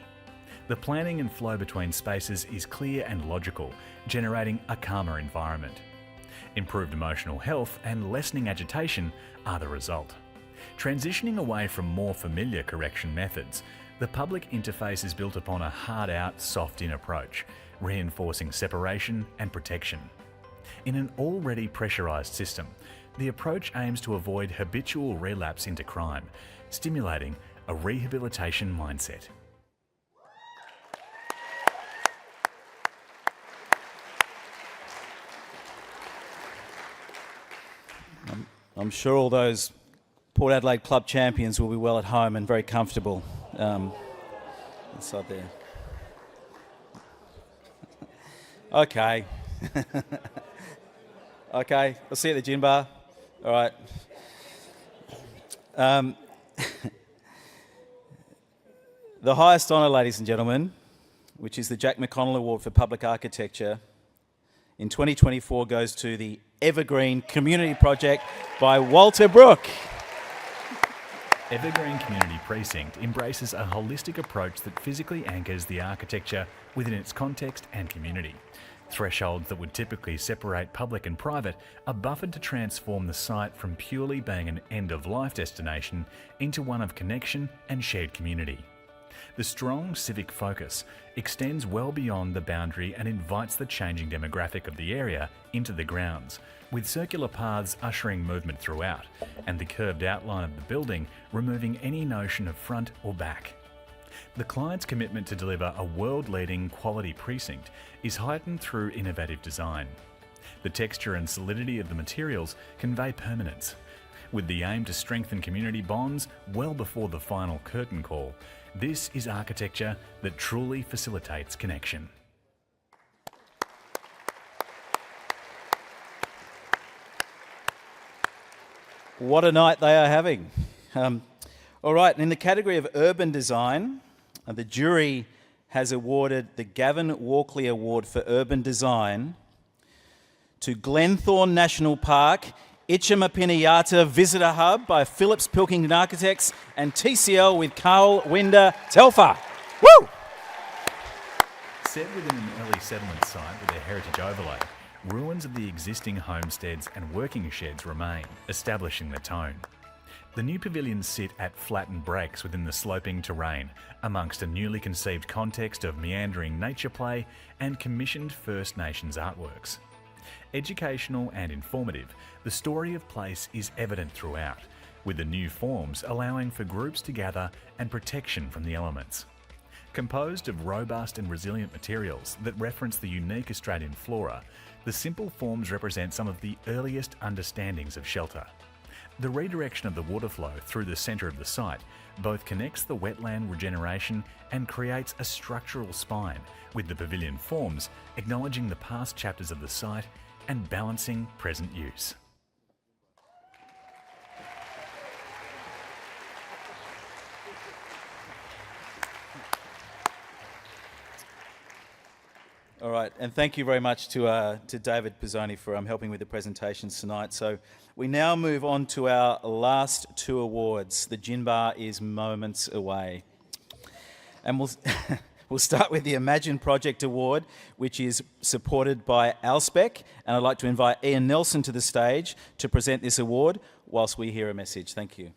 Speaker 9: The planning and flow between spaces is clear and logical, generating a calmer environment. Improved emotional health and lessening agitation are the result. Transitioning away from more familiar correction methods, the public interface is built upon a hard-out, soft-in approach, reinforcing separation and protection. In an already pressurised system, the approach aims to avoid habitual relapse into crime, stimulating a rehabilitation mindset.
Speaker 2: I'm sure all those Port Adelaide Club champions will be well at home and very comfortable inside there. Okay. Okay, I'll see you at the gin bar. All right. The highest honour, ladies and gentlemen, which is the Jack McConnell Award for Public Architecture, in 2024 goes to the Evergreen Community Project by Walter Brook.
Speaker 9: Evergreen Community Precinct embraces a holistic approach that physically anchors the architecture within its context and community. Thresholds that would typically separate public and private are buffered to transform the site from purely being an end-of-life destination into one of connection and shared community. The strong civic focus extends well beyond the boundary and invites the changing demographic of the area into the grounds, with circular paths ushering movement throughout, and the curved outline of the building removing any notion of front or back. The client's commitment to deliver a world-leading quality precinct is heightened through innovative design. The texture and solidity of the materials convey permanence, with the aim to strengthen community bonds well before the final curtain call. This is architecture that truly facilitates connection.
Speaker 2: What a night they are having. All right, in the category of urban design, the jury has awarded the Gavin Walkley Award for Urban Design to Glenthorne National Park, Itchamapiniyata Visitor Hub by Phillips Pilkington Architects, and TCL with Carl Winder Telfer. Woo!
Speaker 9: Set within an early settlement site with a heritage overlay, ruins of the existing homesteads and working sheds remain, establishing the tone. The new pavilions sit at flattened breaks within the sloping terrain, amongst a newly conceived context of meandering nature play and commissioned First Nations artworks. Educational and informative, the story of place is evident throughout, with the new forms allowing for groups to gather and protection from the elements. Composed of robust and resilient materials that reference the unique Australian flora, the simple forms represent some of the earliest understandings of shelter. The redirection of the water flow through the centre of the site both connects the wetland regeneration and creates a structural spine, with the pavilion forms acknowledging the past chapters of the site and balancing present use.
Speaker 2: All right, and thank you very much to David Pizzoni for helping with the presentations tonight. So we now move on to our last two awards. The gin bar is moments away. And we'll start with the Imagine Project Award, which is supported by Alspec. And I'd like to invite Ian Nelson to the stage to present this award whilst we hear a message. Thank you.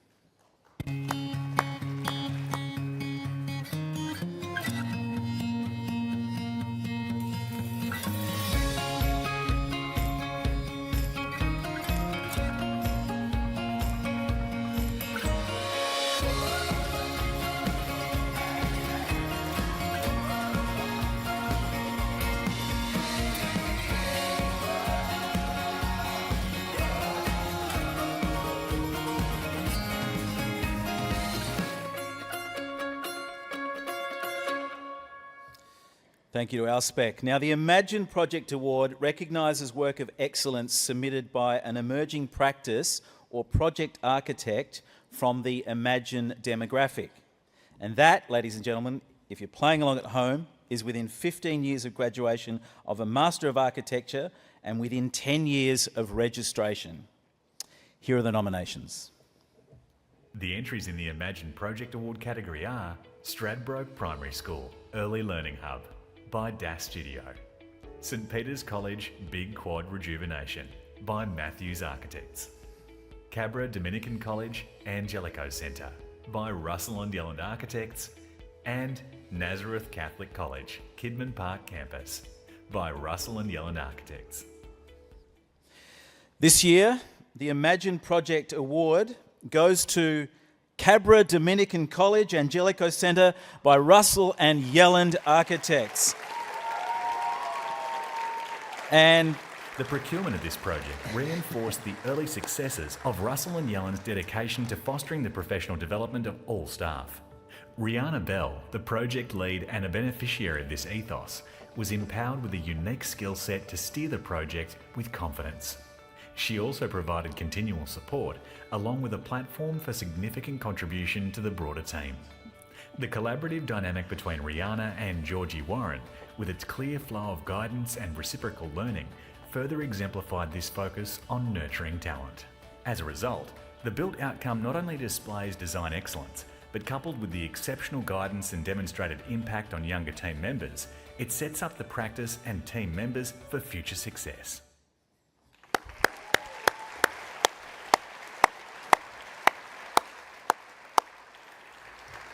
Speaker 2: Thank you to Alspec. Now, the Imagine Project Award recognises work of excellence submitted by an emerging practice or project architect from the Imagine demographic. And that, ladies and gentlemen, if you're playing along at home, is within 15 years of graduation of a Master of Architecture and within 10 years of registration. Here are the nominations.
Speaker 9: The entries in the Imagine Project Award category are Stradbroke Primary School, Early Learning Hub by DAS Studio. St Peter's College Big Quad Rejuvenation by Matthews Architects. Cabra Dominican College Angelico Centre by Russell and Yelland Architects, and Nazareth Catholic College Kidman Park Campus by Russell and Yelland Architects.
Speaker 2: This year, the Imagine Project Award goes to Cabra Dominican College Angelico Centre by Russell and Yelland Architects. And
Speaker 9: the procurement of this project reinforced the early successes of Russell and Yelland's dedication to fostering the professional development of all staff. Rihanna Bell, the project lead and a beneficiary of this ethos, was empowered with a unique skill set to steer the project with confidence. She also provided continual support, along with a platform for significant contribution to the broader team. The collaborative dynamic between Rihanna and Georgie Warren, with its clear flow of guidance and reciprocal learning, further exemplified this focus on nurturing talent. As a result, the built outcome not only displays design excellence, but coupled with the exceptional guidance and demonstrated impact on younger team members, it sets up the practice and team members for future success.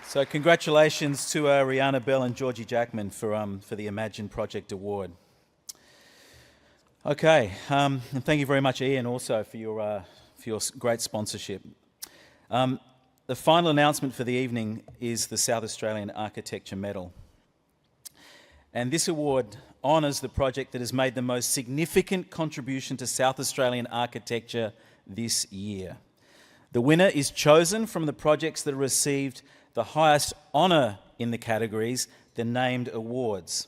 Speaker 2: So congratulations to Rihanna Bell and Georgie Jackman for the Imagine Project Award. Okay, and thank you very much, Ian, also for your great sponsorship. the final announcement for the evening is the South Australian Architecture Medal. And this award honours the project that has made the most significant contribution to South Australian architecture this year. The winner is chosen from the projects that received the highest honour in the categories, the named awards.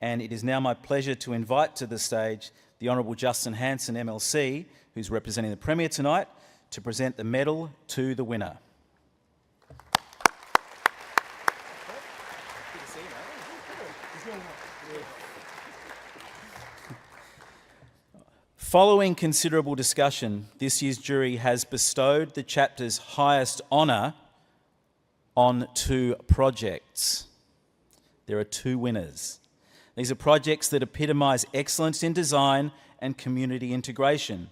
Speaker 2: And it is now my pleasure to invite to the stage the Honourable Justin Hanson, MLC, who's representing the Premier tonight, to present the medal to the winner. Following considerable discussion, this year's jury has bestowed the chapter's highest honour on 2 projects. There are 2 winners. These are projects that epitomise excellence in design and community integration.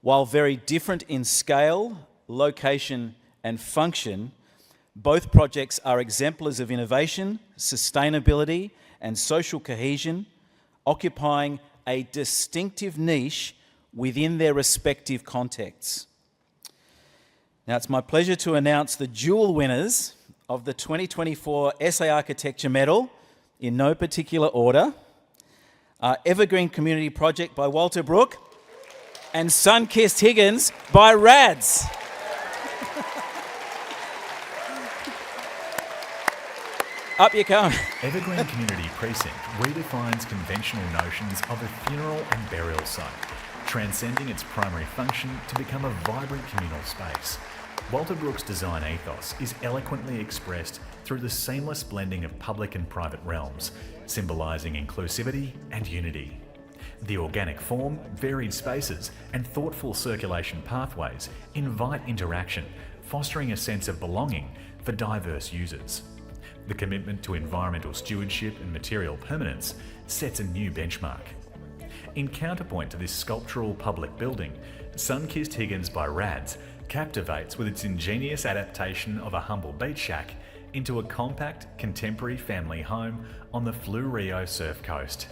Speaker 2: While very different in scale, location and function, both projects are exemplars of innovation, sustainability and social cohesion, occupying a distinctive niche within their respective contexts. Now, it's my pleasure to announce the dual winners of the 2024 SA Architecture Medal, in no particular order, Evergreen Community Project by Walter Brook and Sunkissed Higgins by RADS. Up you come.
Speaker 9: Evergreen Community Precinct redefines conventional notions of a funeral and burial site, transcending its primary function to become a vibrant communal space. Walter Brook's design ethos is eloquently expressed through the seamless blending of public and private realms, symbolising inclusivity and unity. The organic form, varied spaces and thoughtful circulation pathways invite interaction, fostering a sense of belonging for diverse users. The commitment to environmental stewardship and material permanence sets a new benchmark. In counterpoint to this sculptural public building, Sunkissed Higgins by RADS captivates with its ingenious adaptation of a humble beach shack into a compact, contemporary family home on the Fleurieu surf coast.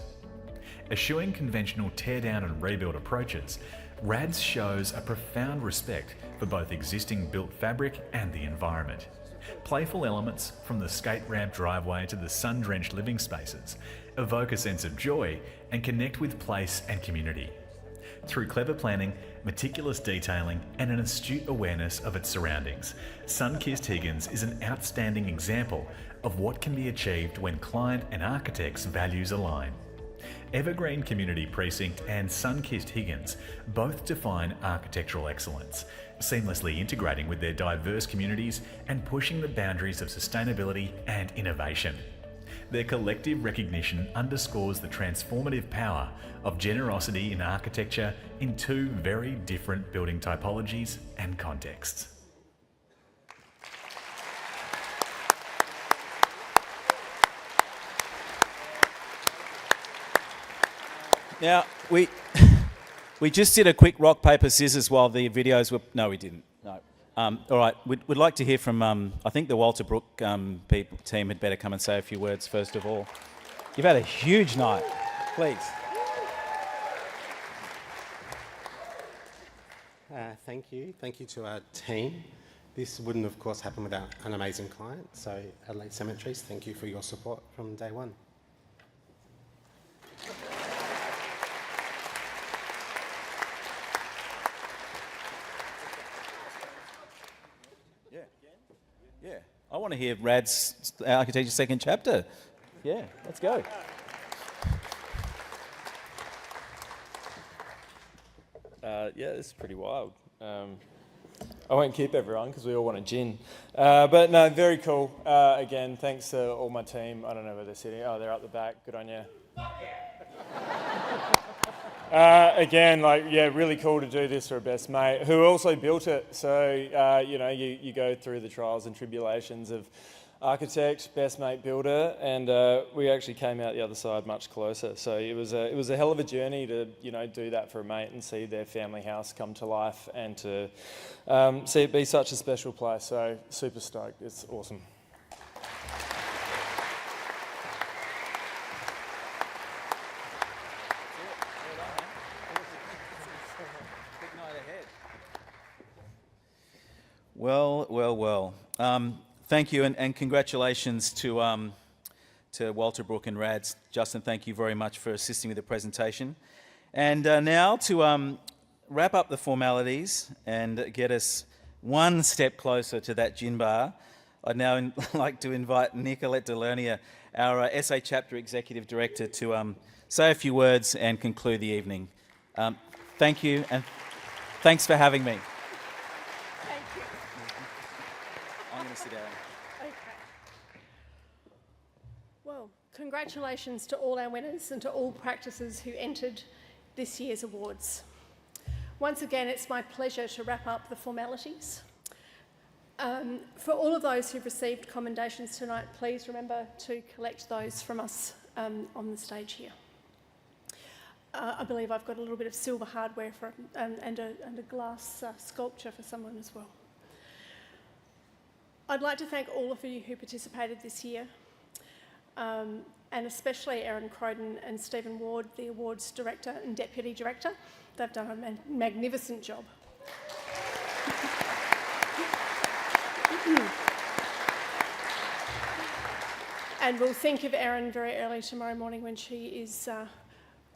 Speaker 9: Eschewing conventional tear-down and rebuild approaches, RADS shows a profound respect for both existing built fabric and the environment. Playful elements, from the skate ramp driveway to the sun-drenched living spaces, evoke a sense of joy and connect with place and community. Through clever planning, meticulous detailing and an astute awareness of its surroundings, Sunkissed Higgins is an outstanding example of what can be achieved when client and architects' values align. Evergreen Community Precinct and Sunkissed Higgins both define architectural excellence, seamlessly integrating with their diverse communities and pushing the boundaries of sustainability and innovation. Their collective recognition underscores the transformative power of generosity in architecture in 2 very different building typologies and contexts.
Speaker 2: Now, we just did a quick rock, paper, scissors while the videos were... No, we didn't. No. All right, we'd like to hear from, I think the Walter Brook team had better come and say a few words first of all. You've had a huge night. Please.
Speaker 17: Thank you. Thank you to our team. This wouldn't, of course, happen without an amazing client. So, Adelaide Cemeteries, thank you for your support from day one.
Speaker 2: Yeah, I want to hear RAD's Architecture second chapter. Yeah, let's go.
Speaker 15: Yeah, this is pretty wild. I won't keep everyone because we all want a gin. But no, very cool. Again, thanks to all my team. I don't know where they're sitting. Oh, they're up the back. Good on you. Again, really cool to do this for a best mate who also built it. So, you go through the trials and tribulations of architect, best mate builder, and we actually came out the other side much closer. So it was a hell of a journey to, do that for a mate and see their family house come to life and to see it be such a special place. So super stoked. It's awesome.
Speaker 2: Well, well, well. Thank you, and congratulations to Walter, Brooke and Rads. Justin, thank you very much for assisting with the presentation. And now to wrap up the formalities and get us one step closer to that gin bar, I'd now like to invite Nicolette Delernier, our SA Chapter Executive Director, to say a few words and conclude the evening. Thank you, and thanks for having me.
Speaker 18: Thank you.
Speaker 2: I'm going to sit down.
Speaker 18: Okay. Well, congratulations to all our winners and to all practices who entered this year's awards. Once again, it's my pleasure to wrap up the formalities. For all of those who've received commendations tonight, please remember to collect those from us on the stage here. I believe I've got a little bit of silver hardware for, and a glass sculpture for someone as well. I'd like to thank all of you who participated this year, and especially Erin Croden and Stephen Ward, the awards director and deputy director. They've done a magnificent job. And we'll think of Erin very early tomorrow morning when she is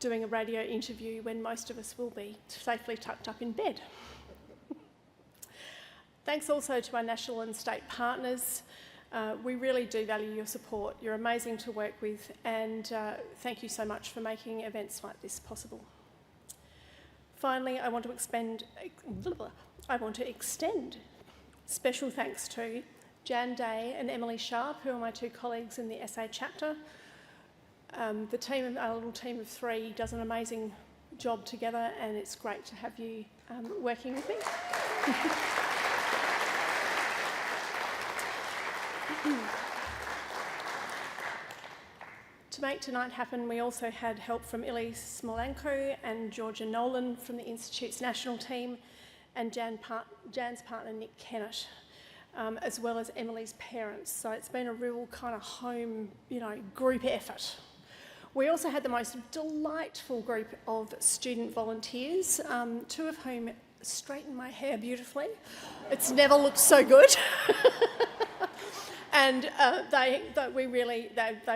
Speaker 18: doing a radio interview when most of us will be safely tucked up in bed. Thanks also to our national and state partners. We really do value your support. You're amazing to work with, and thank you so much for making events like this possible. Finally, I want to extend special thanks to Jan Day and Emily Sharp, who are my two colleagues in the SA chapter. The team, our little team of three, does an amazing job together, and it's great to have you working with me. To make tonight happen, we also had help from Ili Smolenko and Georgia Nolan from the Institute's national team, and Jan's partner, Nick Kennett, as well as Emily's parents. So it's been a real kind of home, group effort. We also had the most delightful group of student volunteers, two of whom straightened my hair beautifully. It's never looked so good. And they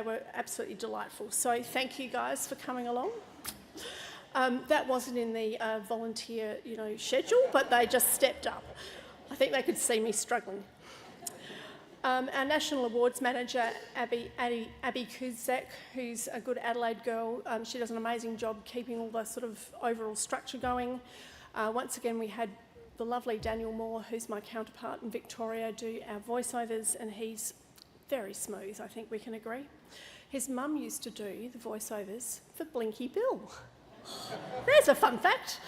Speaker 18: were absolutely delightful. So thank you guys for coming along. That wasn't in the volunteer, schedule, but they just stepped up. I think they could see me struggling. Our National Awards Manager, Abby Kuzek, who's a good Adelaide girl, she does an amazing job keeping all the sort of overall structure going. Once again, we had the lovely Daniel Moore, who's my counterpart in Victoria, do our voiceovers, and he's very smooth, I think we can agree. His mum used to do the voiceovers for Blinky Bill. There's a fun fact.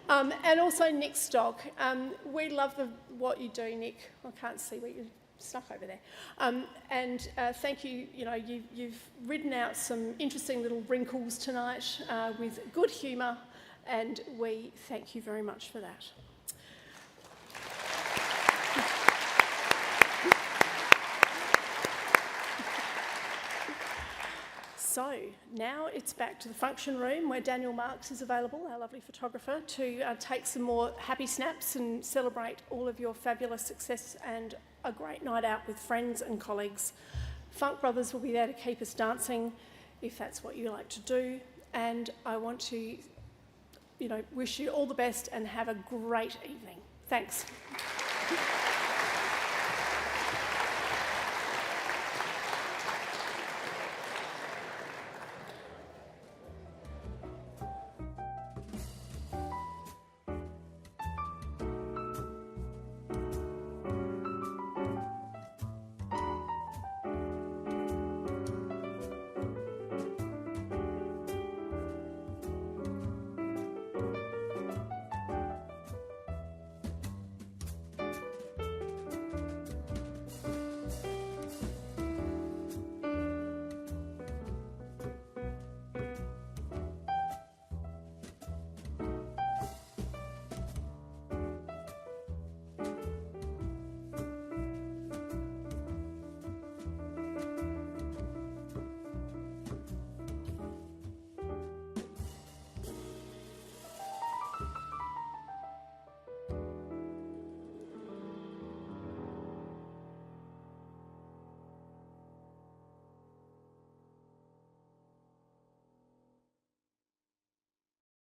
Speaker 18: And also Nick Stock. We love what you do, Nick. I can't see what you're stuck over there. And thank you. You've ridden out some interesting little wrinkles tonight with good humour, and we thank you very much for that. So now it's back to the function room where Daniel Marks is available, our lovely photographer, to take some more happy snaps and celebrate all of your fabulous success and a great night out with friends and colleagues. Funk Brothers will be there to keep us dancing if that's what you like to do. And I want to, wish you all the best and have a great evening. Thanks.